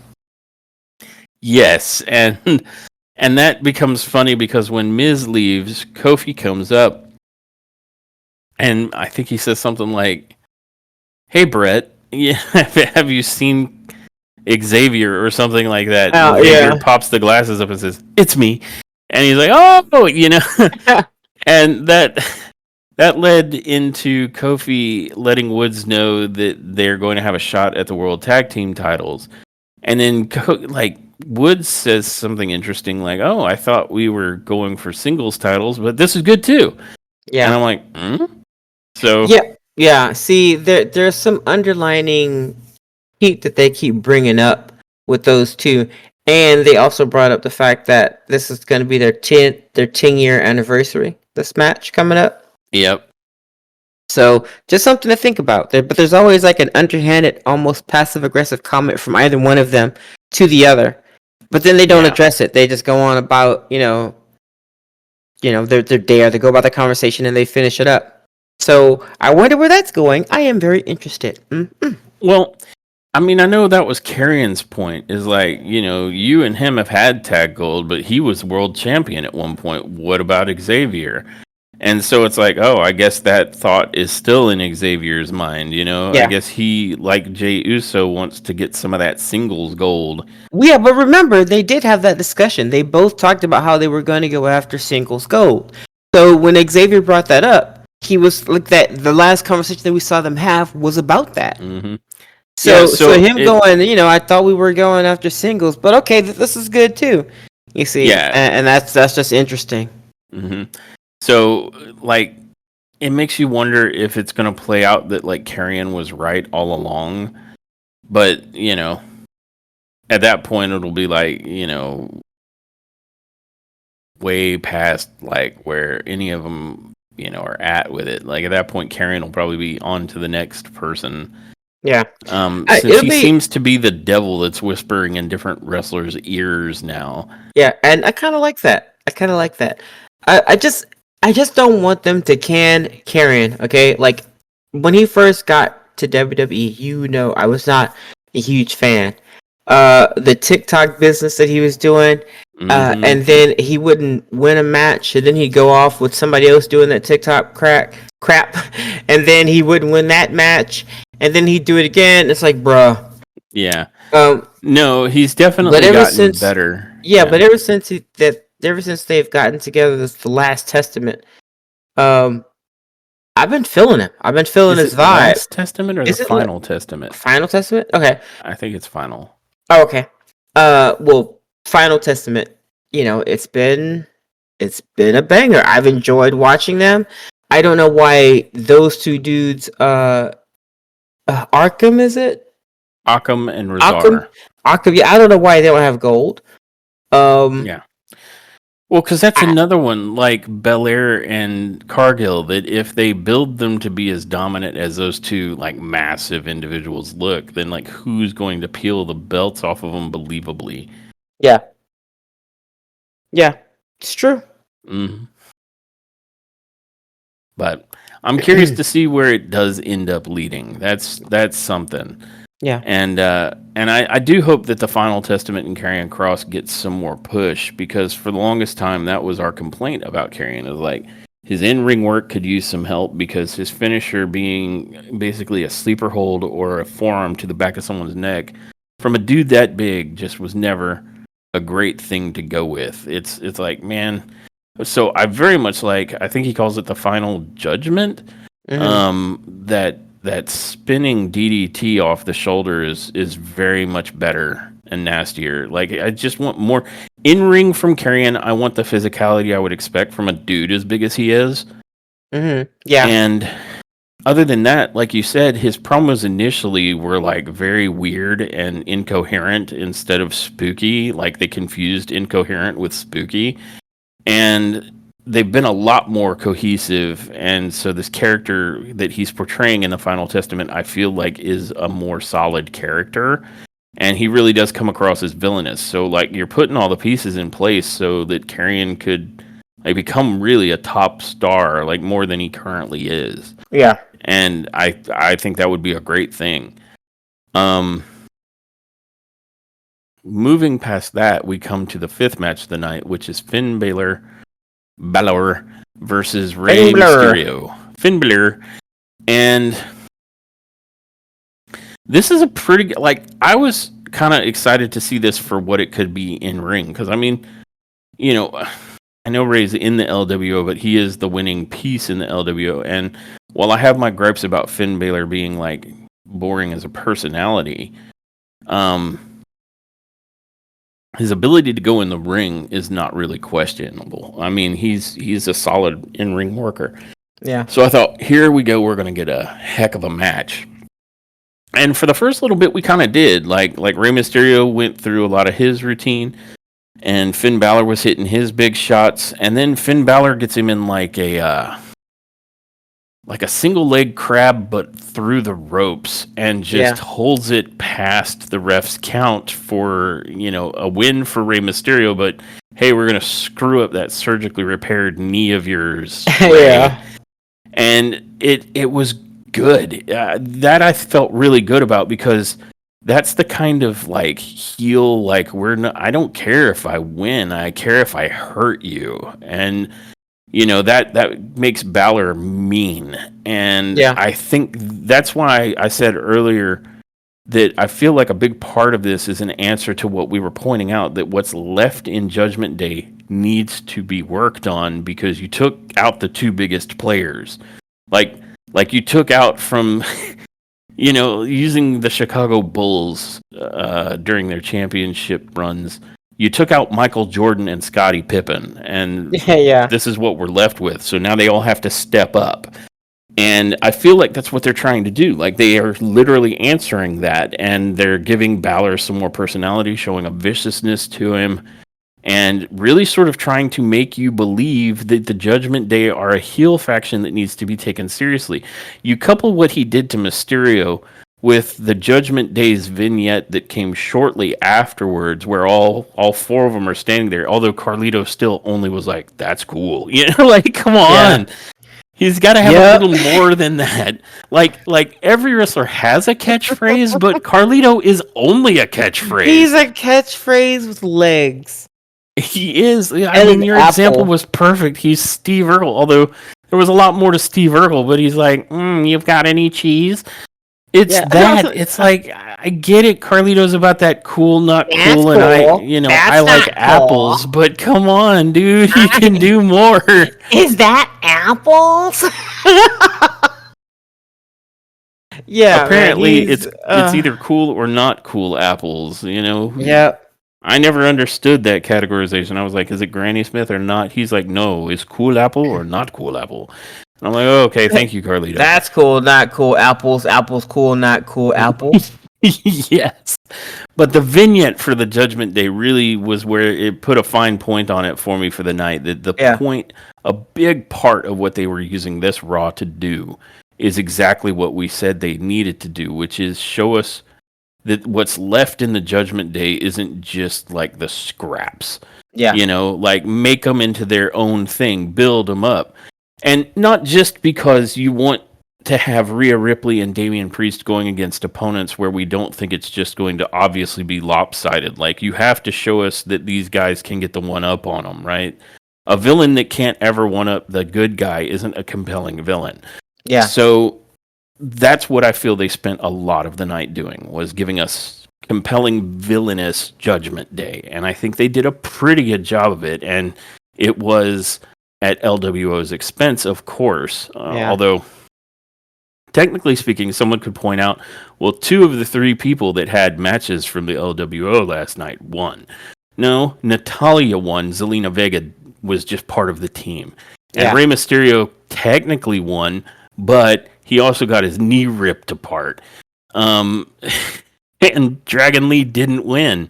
Yes, and that becomes funny because when Miz leaves, Kofi comes up, and I think he says something like, "Hey Brett, yeah, have you seen Xavier or something like that?" And Oh Xavier yeah. pops the glasses up and says, "It's me," and he's like, "Oh," and that led into Kofi letting Woods know that they're going to have a shot at the World Tag Team titles, and then Woods says something interesting like, "Oh, I thought we were going for singles titles, but this is good too." And Yeah. I'm like, hmm? So Yeah. Yeah. See, there's some underlining heat that they keep bringing up with those two, and they also brought up the fact that this is going to be their 10-year anniversary. This match coming up. yep, So just something to think about. But there's always like an underhanded, almost passive aggressive comment from either one of them to the other. But then they don't yeah. address it. They just go on about their day, or they go about the conversation and they finish it up. So I wonder where that's going. I am very interested. Mm-mm. Well, I mean, I know that was Carrion's point. Is like, you and him have had tag gold, but he was world champion at one point. What about Xavier? And so it's like, oh, I guess that thought is still in Xavier's mind, you know? I Yeah. guess he, like Jey Uso, wants to get some of that singles gold. Yeah, but remember, they did have that discussion. They both talked about how they were going to go after singles gold. So when Xavier brought that up, he was like that. The last conversation that we saw them have was about that. Hmm. Yeah, So him going, I thought we were going after singles, but okay, this is good too. You see, yeah. and that's just interesting. Hmm. So, like, it makes you wonder if it's going to play out that, like, Karrion was right all along. But, at that point, it'll be like, way past, like, where any of them, are at with it. Like, at that point, Karrion will probably be on to the next person. Yeah, Since he seems to be the devil that's whispering in different wrestlers' ears now. Yeah, and I kind of like that. I just don't want them to can Karrion. Okay, like when he first got to WWE, I was not a huge fan. The TikTok business that he was doing, Mm-hmm. and then he wouldn't win a match, and then he'd go off with somebody else doing that TikTok crap, and then he wouldn't win that match, and then he'd do it again. It's like, bruh. Yeah. Um, No, he's but definitely ever gotten since better. Yeah, but ever since they've gotten together, this the Last Testament. Um, I've been feeling him. I've been feeling Is his it the vibe. Last Testament or the Is it Final Testament? Final Testament? Okay. I think it's Final. Oh, okay. Well, Final Testament. It's been a banger. I've enjoyed watching them. I don't know why those two dudes. Arkham is it? Akam and Arkham. Razar. Arkham. Yeah, I don't know why they don't have gold. Yeah. Well, because that's I, another one, like Belair and Cargill, that if they build them to be as dominant as those two, like, massive individuals look, then, like, who's going to peel the belts off of them believably? yeah. Yeah. It's true. Mm. But I'm curious to see where it does end up leading. That's something. Yeah. And I do hope that the Final Testament and Karrion Cross gets some more push, because for the longest time that was our complaint about Karrion, is like his in-ring work could use some help, because his finisher being basically a sleeper hold or a forearm to the back of someone's neck from a dude that big just was never a great thing to go with. It's like, man. So I very much like, I think he calls it the Final Judgment. That spinning DDT off the shoulder is very much better and nastier. Like, I just want more in ring from Karrion. I want the physicality I would expect from a dude as big as he is. Yeah. And other than that, like you said, his promos initially were like very weird and incoherent instead of spooky. Like, they confused incoherent with spooky. And they've been a lot more cohesive, and so this character that he's portraying in the Final Testament, I feel like, is a more solid character, and he really does come across as villainous. So, like, you're putting all the pieces in place so that Karrion could, like, become really a top star, like, more than he currently is. Yeah. And I think that would be a great thing. Moving past that, we come to the fifth match of the night, which is Finn Balor versus Rey Mysterio. Finn Balor. And this is a pretty, like, I was kind of excited to see this for what it could be in ring. Because, I mean, I know Rey's in the LWO, but he is the winning piece in the LWO. And while I have my gripes about Finn Balor being, like, boring as a personality, his ability to go in the ring is not really questionable. I mean, he's a solid in-ring worker. Yeah. So I thought, here we go, we're going to get a heck of a match. And for the first little bit, we kind of did. Like Rey Mysterio went through a lot of his routine, and Finn Balor was hitting his big shots, and then Finn Balor gets him in like a single leg crab, but through the ropes, and just holds it past the ref's count for, a win for Rey Mysterio. But hey, we're going to screw up that surgically repaired knee of yours, Rey. Yeah. And it was good. That I felt really good about, because that's the kind of, like, heel, like, I don't care if I win, I care if I hurt you. And that makes Balor mean. And Yeah. I think that's why I said earlier that I feel like a big part of this is an answer to what we were pointing out, that what's left in Judgment Day needs to be worked on, because you took out the two biggest players. Like you took out from using the Chicago Bulls during their championship runs, you took out Michael Jordan and Scottie Pippen, and Yeah, yeah. this is what we're left with. So now they all have to step up. And I feel like that's what they're trying to do. Like, they are literally answering that, and they're giving Balor some more personality, showing a viciousness to him, and really sort of trying to make you believe that the Judgment Day are a heel faction that needs to be taken seriously. You couple what he did to Mysterio with the Judgment Day's vignette that came shortly afterwards, where all four of them are standing there, although Carlito still only was like, "That's cool," like, come Yeah. on. He's got to have Yep. a little more than that. Like every wrestler has a catchphrase, but Carlito is only a catchphrase. He's a catchphrase with legs. He is. I And mean, an your apple. example was perfect. He's Steve Urkel, although there was a lot more to Steve Urkel, but he's like, "You've got any cheese?" It's Yeah. that. It's like, I get it. Carlito's about that cool, not That's cool, and cool. I That's like not apples, cool. but come on, dude, you can do more. Is that apples? Yeah, Apparently, man, it's either cool or not cool apples. Yep. I never understood that categorization. I was like, is it Granny Smith or not? He's like, no, is cool apple or not cool apple? And I'm like, oh, okay, thank you, Carlito. That's cool, not cool. Apples, apples, cool, not cool. Apples. Yes. But the vignette for the Judgment Day really was where it put a fine point on it for me for the night. Yeah. Point, a big part of what they were using this Raw to do is exactly what we said they needed to do, which is show us that what's left in the Judgment Day isn't just like the scraps. Yeah. Like, make them into their own thing, build them up. And not just because you want to have Rhea Ripley and Damian Priest going against opponents where we don't think it's just going to obviously be lopsided. Like, you have to show us that these guys can get the one up on them, right? A villain that can't ever one up the good guy isn't a compelling villain. Yeah. So that's what I feel they spent a lot of the night doing, was giving us compelling villainous Judgment Day. And I think they did a pretty good job of it. And it was at LWO's expense, of course. Although, technically speaking, someone could point out, well, 2 of the 3 people that had matches from the LWO last night won. No, Natalia won. Zelina Vega was just part of the team. And Rey Mysterio technically won, but he also got his knee ripped apart. And Dragon Lee didn't win.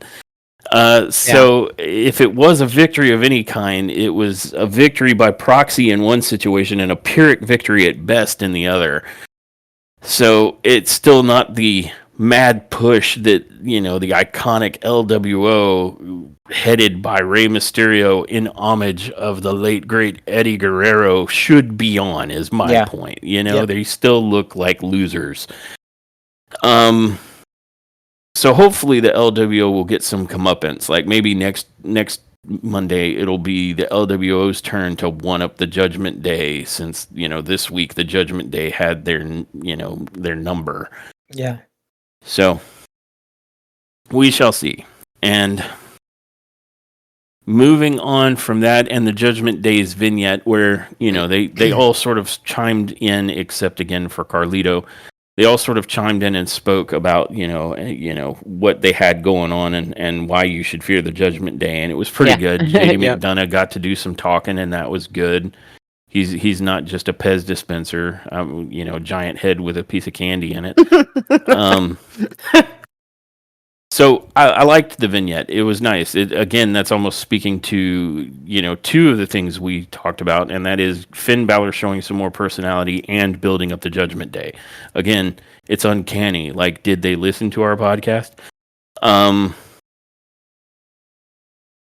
So if it was a victory of any kind, it was a victory by proxy in one situation and a Pyrrhic victory at best in the other. So it's still not the mad push that, the iconic LWO headed by Rey Mysterio in homage of the late great Eddie Guerrero should be on, is my point. They still look like losers. So hopefully the LWO will get some comeuppance. Like, maybe next Monday it'll be the LWO's turn to one up the Judgment Day, since this week the Judgment Day had their number. Yeah. So we shall see. And moving on from that and the Judgment Day's vignette, where they all sort of chimed in, except again for Carlito. They all sort of chimed in and spoke about, what they had going on and why you should fear the Judgment Day. And it was pretty good. JD McDonough got to do some talking, and that was good. He's not just a Pez dispenser, giant head with a piece of candy in it. So I liked the vignette. It was nice. Again, that's almost speaking to, 2 of the things we talked about, and that is Finn Balor showing some more personality and building up the Judgment Day. Again, it's uncanny. Like, did they listen to our podcast? And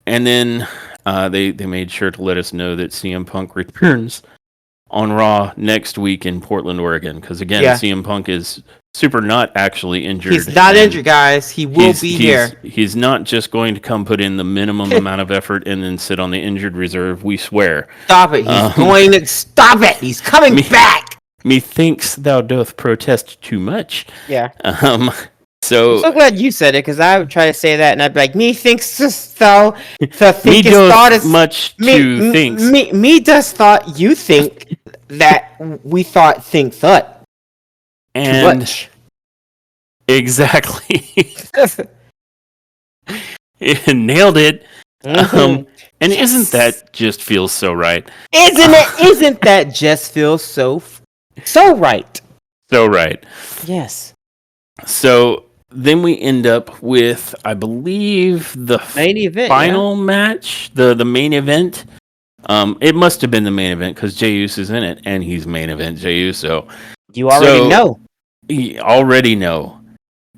then they made sure to let us know that CM Punk returns on Raw next week in Portland, Oregon. Because, again, CM Punk is super not actually injured. He's not and injured, guys. He will be here. He's not just going to come put in the minimum amount of effort and then sit on the injured reserve. We swear. Stop it. He's going to stop it. He's coming back. Methinks thou doth protest too much. Yeah. So I'm so glad you said it, because I would try to say that and I'd be like, me thinks so me doth much to thinks. Me does thought you think that we thought think thought. And too much. Exactly. Nailed it. Mhm. And Yes. isn't that just feels so right? Isn't it? Isn't that just feels so right? So right. Yes. So then we end up with, I believe, the Main event. final match, the main event. It must have been the main event because Jey Uso's in it, and he's main event Jey Uso. You already know. You already know.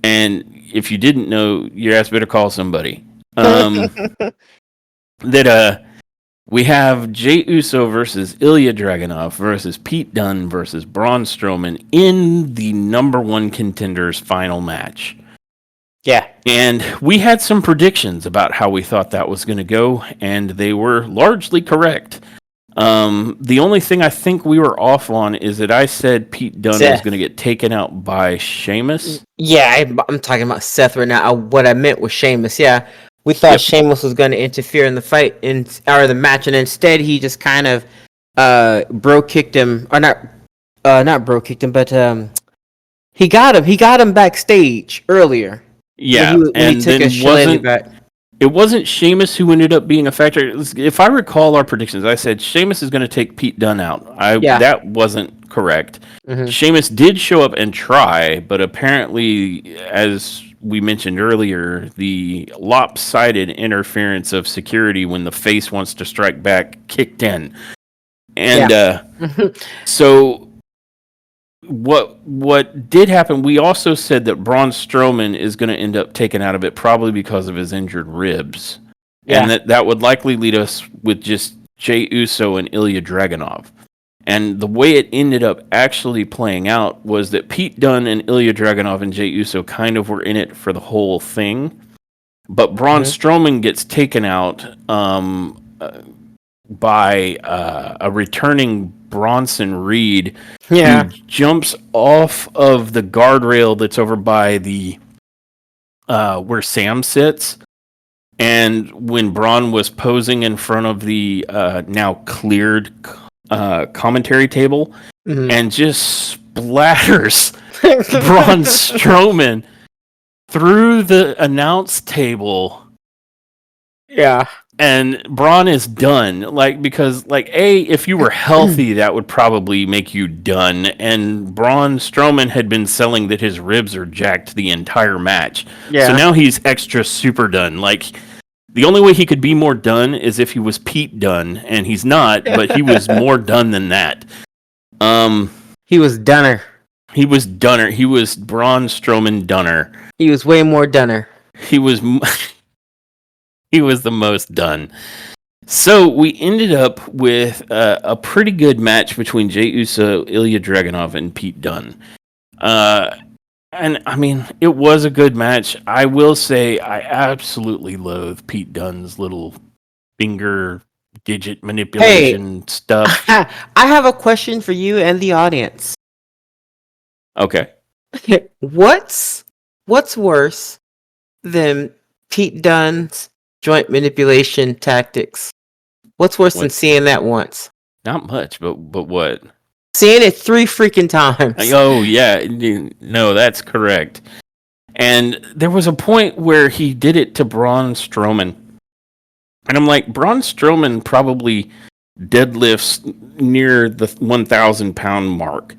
And if you didn't know, your ass better call somebody. We have Jey Uso versus Ilya Dragunov versus Pete Dunne versus Braun Strowman in the number one contender's final match. Yeah. And we had some predictions about how we thought that was going to go, and they were largely correct. The only thing I think we were off on is that I said Pete Dunne was going to get taken out by Sheamus. Yeah, I'm talking about Seth right now. What I meant was Sheamus. Yeah, we thought Sheamus was going to interfere in the fight or the match, and instead he just kind of bro kicked him, or not bro kicked him, but he got him. He got him backstage earlier. Yeah, when he took a shillelagh back. It wasn't Sheamus who ended up being a factor. If I recall our predictions, I said Sheamus is going to take Pete Dunne out. That wasn't correct. Mm-hmm. Sheamus did show up and try, but apparently, as we mentioned earlier, the lopsided interference of security when the face wants to strike back kicked in. And so what did happen, we also said that Braun Strowman is going to end up taken out of it probably because of his injured ribs. Yeah. And that would likely lead us with just Jey Uso and Ilya Dragunov. And the way it ended up actually playing out was that Pete Dunne and Ilya Dragunov and Jey Uso kind of were in it for the whole thing. But Braun Strowman gets taken out by a returning Bronson Reed, who jumps off of the guardrail that's over by the where Sam sits. And when Braun was posing in front of the now cleared commentary table, and just splatters Braun Strowman through the announce table. Yeah. And Braun is done, because if you were healthy, that would probably make you done. And Braun Strowman had been selling that his ribs are jacked the entire match. Yeah. So now he's extra super done. The only way he could be more done is if he was Pete Dunne, and he's not, but he was more done than that. He was dunner. He was dunner. He was Braun Strowman dunner. He was way more dunner. He was the most done. So we ended up with a pretty good match between Jey Uso, Ilya Dragunov, and Pete Dunne. And I mean, it was a good match. I will say I absolutely loathe Pete Dunne's little finger digit manipulation stuff. I have a question for you and the audience. Okay. What's worse than Pete Dunne's joint manipulation tactics? What's worse than seeing that once? Not much, but what? Seeing it 3 freaking times. Oh, yeah. No, that's correct. And there was a point where he did it to Braun Strowman. And I'm like, Braun Strowman probably deadlifts near the 1,000 pound mark.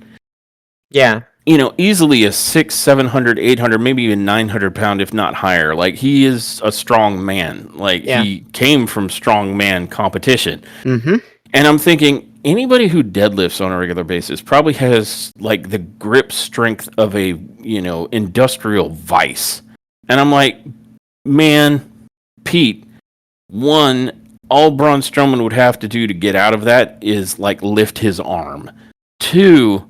Yeah. Easily a 600, 700, 800, maybe even 900 pound, if not higher. He is a strong man. He came from strong man competition. Mm-hmm. And I'm thinking, anybody who deadlifts on a regular basis probably has the grip strength of a industrial vice. And I'm like, man, Pete, one, all Braun Strowman would have to do to get out of that is lift his arm. 2,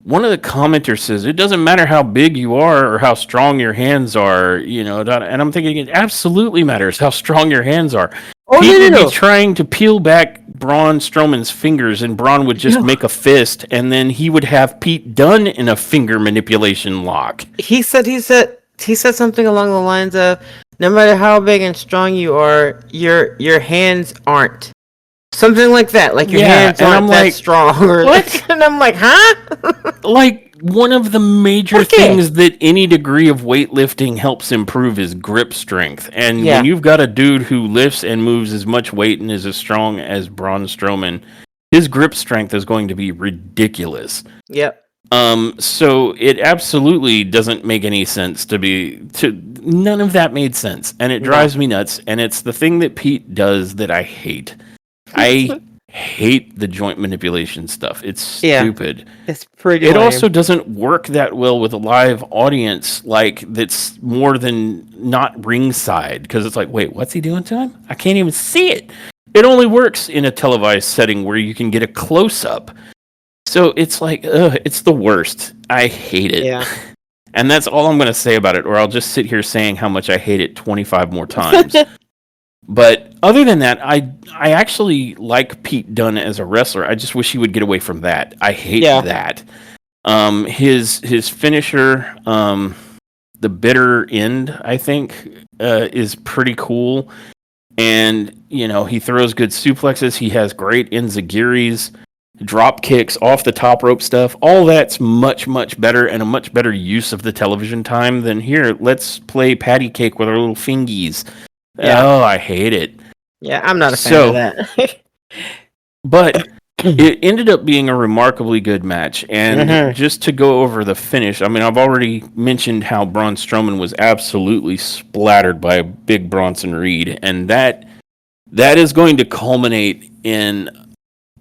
one of the commenters says it doesn't matter how big you are or how strong your hands are, and I'm thinking it absolutely matters how strong your hands are. Oh, Pete would be no. trying to peel back Braun Strowman's fingers, and Braun would just No. make a fist, and then he would have Pete done in a finger manipulation lock. He said something along the lines of, no matter how big and strong you are, your hands aren't. Something like that. Like, your hands and aren't I'm that like, strong. Or, what? And I'm like, huh? Like, one of the major Okay. things that any degree of weightlifting helps improve is grip strength. And Yeah. when you've got a dude who lifts and moves as much weight and is as strong as Braun Strowman, his grip strength is going to be ridiculous. Yep. So it absolutely doesn't make any sense none of that made sense. And it drives me nuts. And it's the thing that Pete does that I hate. I hate the joint manipulation stuff. It's stupid. It's pretty It lame. also doesn't work that well with a live audience, like that's more than not ringside, because it's like, wait, what's he doing to him? I can't even see it. It only works in a televised setting where you can get a close up. So it's like, it's the worst. I hate it. Yeah. And that's all I'm going to say about it, or I'll just sit here saying how much I hate it 25 more times. But other than that, I actually like Pete Dunne as a wrestler. I just wish he would get away from that. I hate that. His finisher, the bitter end, I think, is pretty cool. And, he throws good suplexes. He has great enzuigiris, drop kicks, off the top rope stuff. All that's much, much better and a much better use of the television time than here. Let's play patty cake with our little fingies. Yeah. Oh, I hate it. Yeah, I'm not a fan of that. But it ended up being a remarkably good match. And just to go over the finish, I mean, I've already mentioned how Braun Strowman was absolutely splattered by Big Bronson Reed. And that is going to culminate in,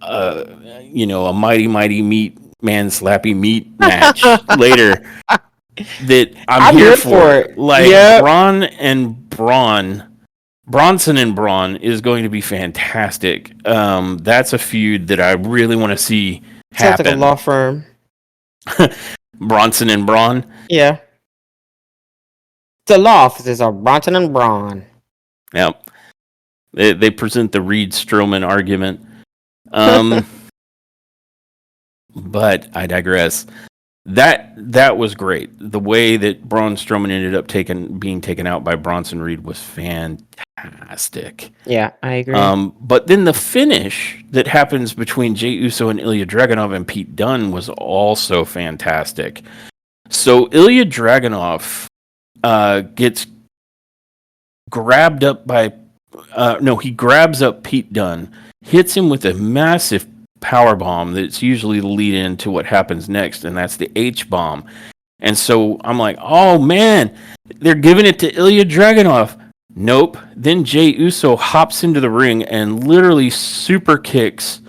a mighty, mighty meat, man slappy meat match later that I'm here for it. Like, Bronson and Braun is going to be fantastic. That's a feud that I really want to see happen. Sounds like a law firm. Bronson and Braun? Yeah. The law offices are Bronson and Braun. Yep. They present the Reed Strowman argument. But I digress. That was great. The way that Braun Strowman ended up being taken out by Bronson Reed was fantastic. Yeah, I agree. But then the finish that happens between Jey Uso and Ilya Dragunov and Pete Dunne was also fantastic. So Ilya Dragunov gets grabbed up by he grabs up Pete Dunne, hits him with a massive power bomb that's usually the lead in to what happens next, and that's the H bomb. And so I'm like, oh man, they're giving it to Ilya Dragunov. Nope. Then Jey Uso hops into the ring and literally super kicks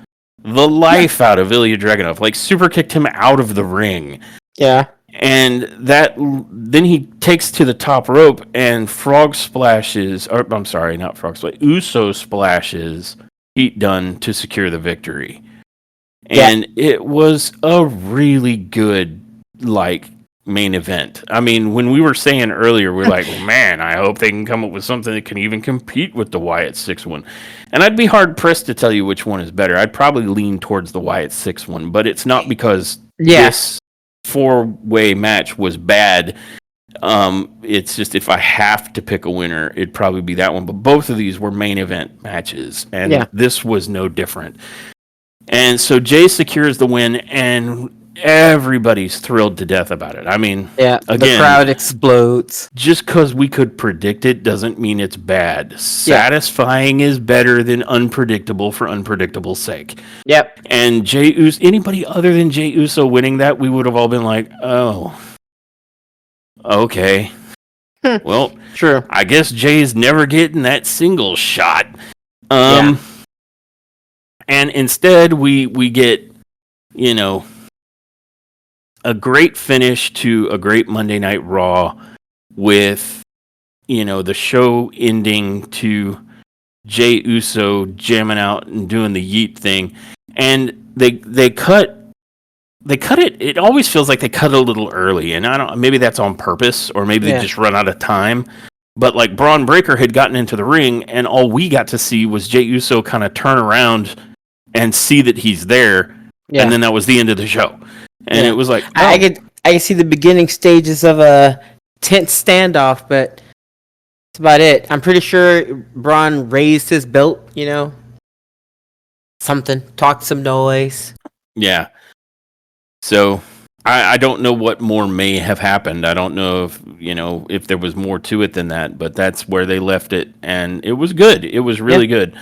the life out of Ilya Dragunov, like super kicked him out of the ring. Yeah. And then he takes to the top rope and Uso splashes Pete Dunne to secure the victory. And it was a really good, main event. I mean, when we were saying earlier, we're like, well, man, I hope they can come up with something that can even compete with the Wyatt 6 one. And I'd be hard-pressed to tell you which one is better. I'd probably lean towards the Wyatt 6 one, but it's not because this four-way match was bad. It's just if I have to pick a winner, it'd probably be that one. But both of these were main event matches, and this was no different. And so Jay secures the win, and everybody's thrilled to death about it. I mean, again, the crowd explodes. Just because we could predict it doesn't mean it's bad. Satisfying is better than unpredictable for unpredictable's sake. Yep. And Jey Uso, anybody other than Jey Uso winning that, we would have all been like, oh, okay. Well, true. I guess Jay's never getting that single shot. And instead, we get, a great finish to a great Monday Night Raw with, the show ending to Jey Uso jamming out and doing the yeet thing. And they cut they cut it. It always feels like they cut it a little early, and I don't. Maybe that's on purpose, or maybe they Yeah. just run out of time. But like Braun Breaker had gotten into the ring, and all we got to see was Jey Uso kind of turn around and see that he's there, Yeah. and then that was the end of the show. And Yeah. it was like, I can see the beginning stages of a tense standoff, but that's about it. I'm pretty sure Braun raised his belt, something, talked some noise. yeah. So I don't know what more may have happened. I don't know if there was more to it than that, but that's where they left it, and it was good. It was really good.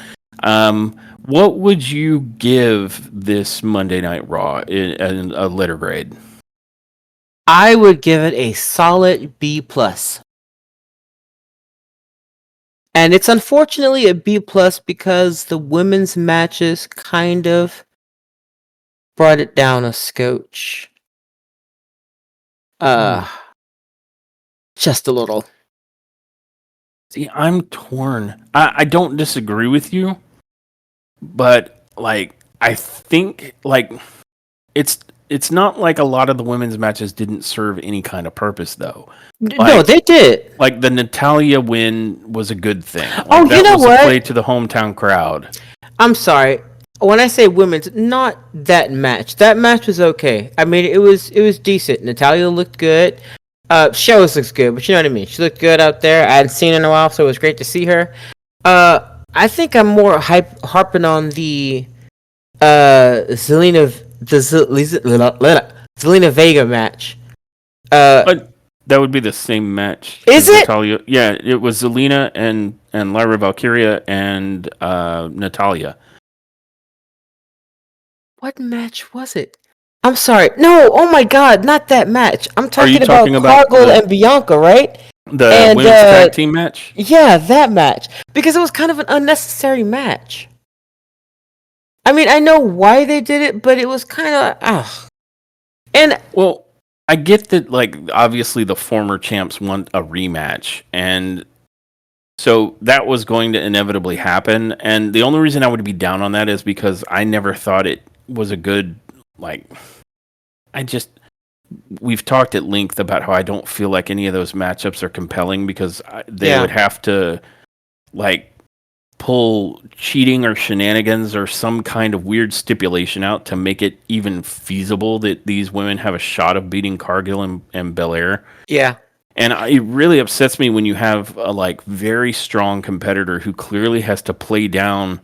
What would you give this Monday Night Raw in a letter grade? I would give it a solid B+. And it's unfortunately a B+ because the women's matches kind of brought it down a scotch. Just a little. See, I'm torn. I don't disagree with you, but like I think like it's not like a lot of the women's matches didn't serve any kind of purpose though. No, they did. Like the Natalia win was a good thing. Like, Oh, you know was what? a play to the hometown crowd. I'm sorry. When I say women's, not that match. That match was okay. I mean, it was decent. Natalia looked good. Shows looks good, but you know what I mean. She looked good out there. I hadn't seen her in a while, so it was great to see her. I think I'm more harping on the Zelina Vega match. But that would be the same match. Is it? Natalia, yeah, it was Zelina and Lyra Valkyria and Natalia. What match was it? I'm sorry. No, oh my god, not that match. I'm talking about Cargill and Bianca, right? The women's tag team match? Yeah, that match. Because it was kind of an unnecessary match. I mean, I know why they did it, but it was kind of... And... Well, I get that, like, obviously the former champs want a rematch, and so that was going to inevitably happen, and the only reason I would be down on that is because I never thought it was a good, like... We've talked at length about how I don't feel like any of those matchups are compelling because they would have to, like, pull cheating or shenanigans or some kind of weird stipulation out to make it even feasible that these women have a shot of beating Cargill and Belair. Yeah. And it really upsets me when you have a, like, very strong competitor who clearly has to play down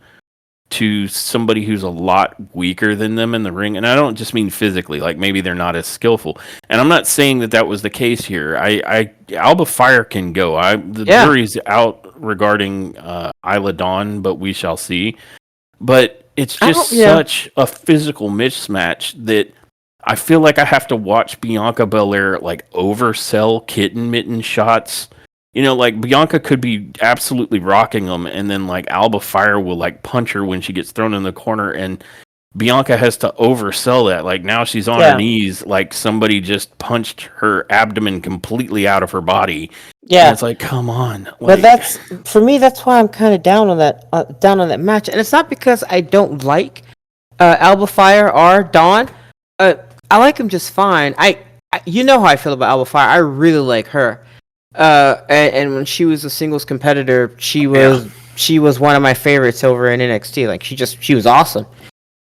to somebody who's a lot weaker than them in the ring. And I don't just mean physically, like maybe they're not as skillful. And I'm not saying that was the case here. Alba Fire can go. The jury's out regarding Isla Dawn, but we shall see. But it's just such a physical mismatch that I feel like I have to watch Bianca Belair like oversell kitten mitten shots. You know, like Bianca could be absolutely rocking them, and then like Alba Fire will like punch her when she gets thrown in the corner, and Bianca has to oversell that. Like now she's on her knees, like somebody just punched her abdomen completely out of her body. Yeah, and it's like, come on. But that's for me. That's why I'm kind of down on that match, and it's not because I don't like Alba Fire or Dawn. I like them just fine. I you know how I feel about Alba Fire. I really like her. And when she was a singles competitor, she was one of my favorites over in NXT. Like she was awesome.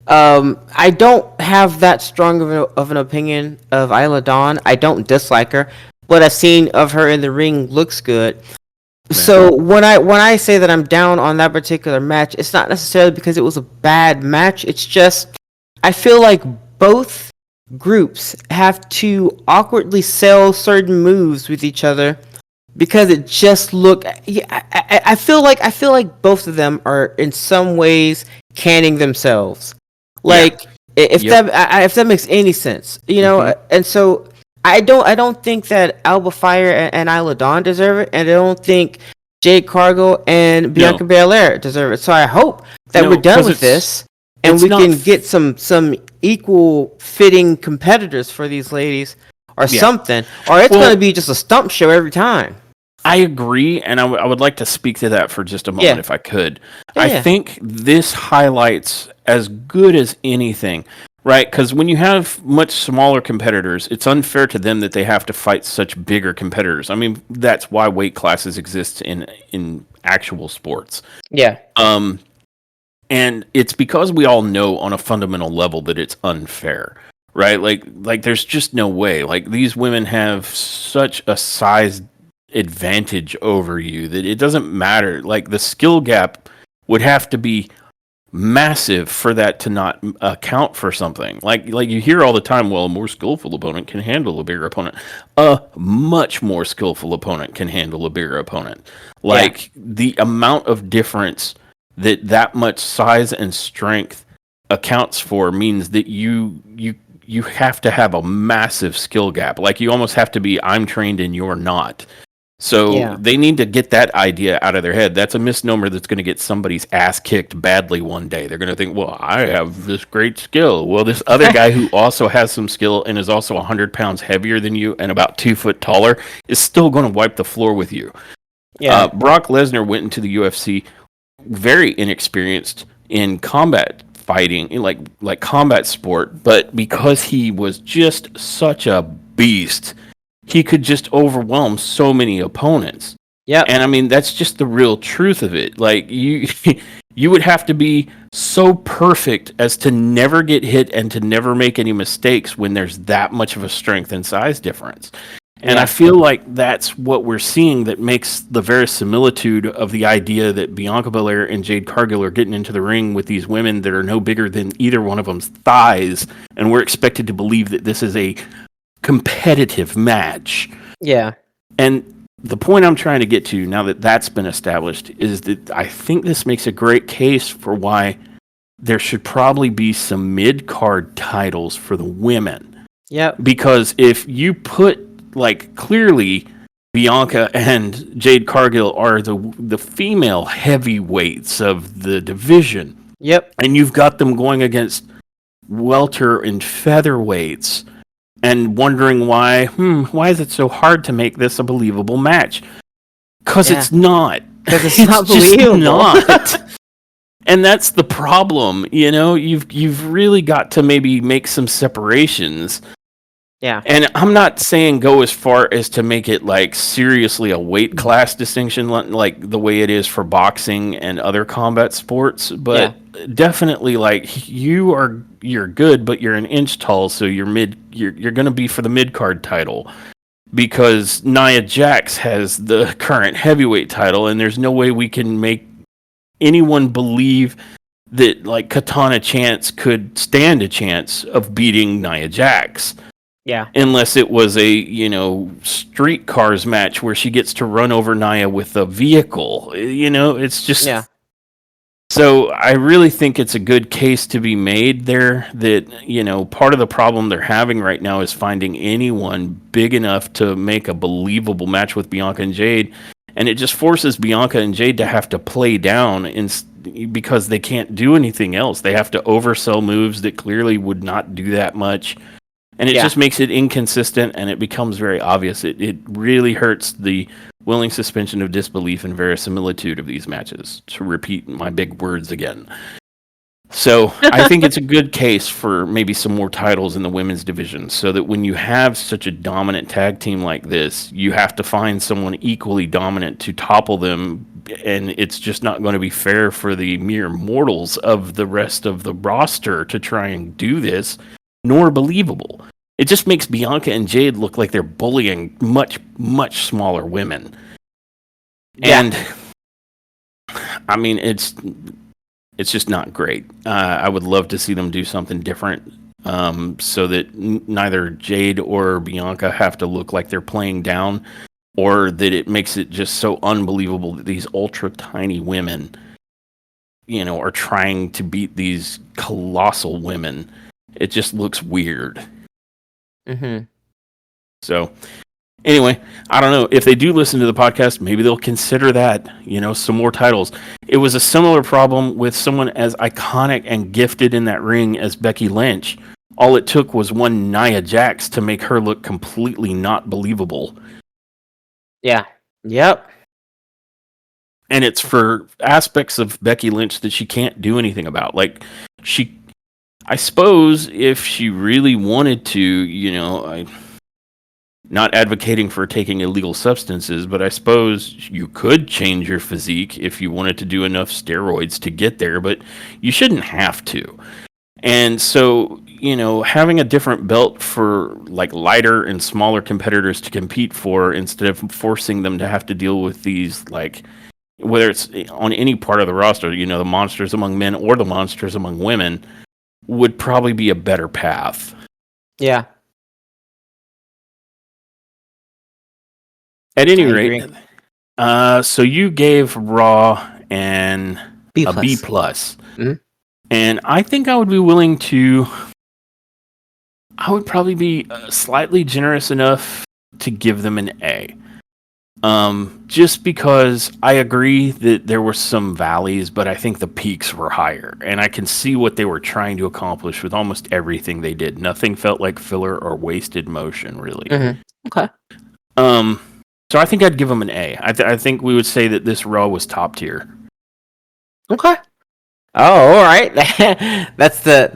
I don't have that strong of an opinion of Isla Dawn. I don't dislike her. What I've seen of her in the ring looks good. Man. So when I say that I'm down on that particular match, it's not necessarily because it was a bad match. It's just I feel like both groups have to awkwardly sell certain moves with each other because it just look. I feel like both of them are in some ways canning themselves. Like if that makes any sense, you know. And so I don't think that Alba Fire and Isla Dawn deserve it, and I don't think Jade Cargill and Bianca Belair deserve it. So I hope that we're done with this. And we can get some equal fitting competitors for these ladies or something. Or it's going to be just a stump show every time. I agree, and I would like to speak to that for just a moment if I could. I think this highlights, as good as anything, Right, because when you have much smaller competitors, it's unfair to them that they have to fight such bigger competitors. I mean, that's why weight classes exist in actual sports. Yeah. Um, and it's because we all know on a fundamental level that it's unfair, right? Like there's just no way. Like these women have such a size advantage over you that it doesn't matter. Like the skill gap would have to be massive for that to not account for something. Like you hear all the time, well, a more skillful opponent can handle a bigger opponent. A much more skillful opponent can handle a bigger opponent. Yeah. Like the amount of difference that much size and strength accounts for means that you have to have a massive skill gap. Like you almost have to be I'm trained and you're not. So Yeah. they need to get that idea out of their head. That's a misnomer that's going to get somebody's ass kicked badly one day. They're going to think, well, I have this great skill. Well, this other guy who also has some skill and is also 100 pounds heavier than you and about 2 foot taller is still going to wipe the floor with you. Yeah. Brock Lesnar went into the UFC very inexperienced in combat fighting, in like combat sport, but because he was just such a beast, he could just overwhelm so many opponents. Yep. And I mean, that's just the real truth of it. Like you you would have to be so perfect as to never get hit and to never make any mistakes when there's that much of a strength and size difference. And I Yeah. feel like that's what we're seeing that makes the verisimilitude of the idea that Bianca Belair and Jade Cargill are getting into the ring with these women that are no bigger than either one of them's thighs, and we're expected to believe that this is a competitive match. Yeah. And the point I'm trying to get to now that that's been established is that I think this makes a great case for why there should probably be some mid-card titles for the women. Yep. Because if you put, like, clearly Bianca and Jade Cargill are the female heavyweights of the division, Yep. and you've got them going against welter and featherweights, and wondering why is it so hard to make this a believable match? Because Yeah. it's not. Because it's not just believable. not. And that's the problem. You know, you've really got to maybe make some separations. Yeah. And I'm not saying go as far as to make it like seriously a weight class distinction like the way it is for boxing and other combat sports, but definitely like you're good, but you're an inch tall, so you're going to be for the mid card title because Nia Jax has the current heavyweight title, and there's no way we can make anyone believe that like Katana Chance could stand a chance of beating Nia Jax. Yeah. Unless it was a, street cars match where she gets to run over Nia with a vehicle. It's just... Yeah. So I really think it's a good case to be made there that, part of the problem they're having right now is finding anyone big enough to make a believable match with Bianca and Jade. And it just forces Bianca and Jade to have to play down because they can't do anything else. They have to oversell moves that clearly would not do that much. And it just makes it inconsistent, and it becomes very obvious. It really hurts the willing suspension of disbelief and verisimilitude of these matches, to repeat my big words again. So I think it's a good case for maybe some more titles in the women's division, so that when you have such a dominant tag team like this, you have to find someone equally dominant to topple them, and it's just not going to be fair for the mere mortals of the rest of the roster to try and do this, nor believable. It just makes Bianca and Jade look like they're bullying much, much smaller women. Yeah. And I mean, it's just not great. I would love to see them do something different, so that neither Jade or Bianca have to look like they're playing down, or that it makes it just so unbelievable that these ultra tiny women, are trying to beat these colossal women. It just looks weird. Mm-hmm. So, anyway, I don't know. If they do listen to the podcast, maybe they'll consider that, some more titles. It was a similar problem with someone as iconic and gifted in that ring as Becky Lynch. All it took was one Nia Jax to make her look completely not believable. Yeah. Yep. And it's for aspects of Becky Lynch that she can't do anything about. Like, I suppose if she really wanted to, not advocating for taking illegal substances, but I suppose you could change your physique if you wanted to do enough steroids to get there, but you shouldn't have to. And so, having a different belt for like lighter and smaller competitors to compete for instead of forcing them to have to deal with these, like, whether it's on any part of the roster, the monsters among men or the monsters among women, would probably be a better path. Yeah. At any I rate, agree. so you gave Raw B a B plus. plus, Mhm. and I think I would be willing to. I would probably be slightly generous enough to give them an A. Just because I agree that there were some valleys, but I think the peaks were higher, and I can see what they were trying to accomplish with almost everything they did. Nothing felt like filler or wasted motion, really. Okay. Um, so I think I'd give them an A. I think we would say that this Raw was top tier. Okay. Oh, all right. That's the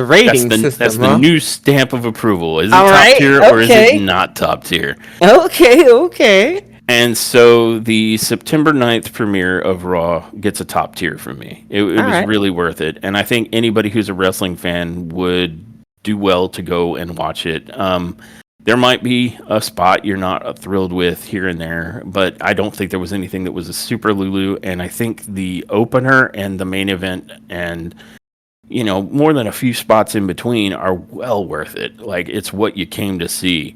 rating That's system, the huh? new stamp of approval. Is it All top right. tier or is it Okay. not top tier? Okay. Okay. And so the September 9th premiere of Raw gets a top tier from me. It All was right. really worth it. And I think anybody who's a wrestling fan would do well to go and watch it. There might be a spot you're not thrilled with here and there, but I don't think there was anything that was a super Lulu. And I think the opener and the main event and more than a few spots in between are well worth it. Like, it's what you came to see.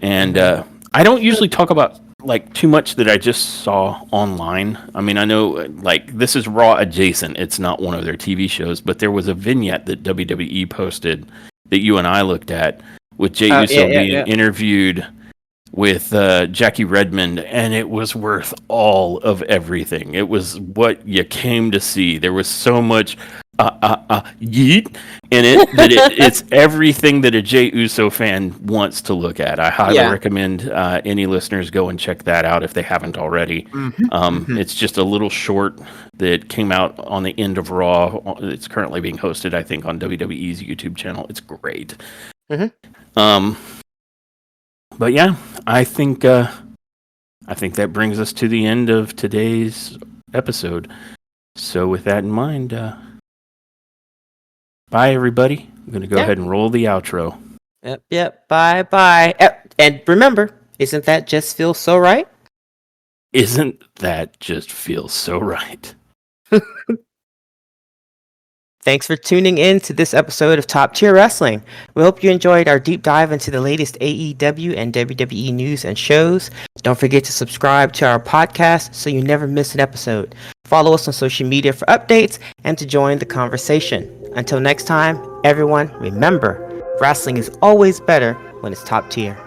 And I don't usually talk about like too much that I just saw online. I mean, I know like this is Raw adjacent. It's not one of their TV shows, but there was a vignette that WWE posted that you and I looked at with Jey Uso being interviewed with Jackie Redmond, and it was worth all of everything. It was what you came to see. There was so much yeet in it that it's everything that a Jey Uso fan wants to look at. I highly recommend any listeners go and check that out if they haven't already. It's just a little short that came out on the end of Raw. It's currently being hosted, I think, on WWE's YouTube channel. It's great. But yeah, I think that brings us to the end of today's episode. So with that in mind, bye everybody. I'm gonna go ahead and roll the outro. Yep. Bye. And remember, isn't that just feel so right? Isn't that just feel so right? Thanks for tuning in to this episode of Top Tier Wrestling. We hope you enjoyed our deep dive into the latest AEW and WWE news and shows. Don't forget to subscribe to our podcast so you never miss an episode. Follow us on social media for updates and to join the conversation. Until next time, everyone, remember, wrestling is always better when it's top tier.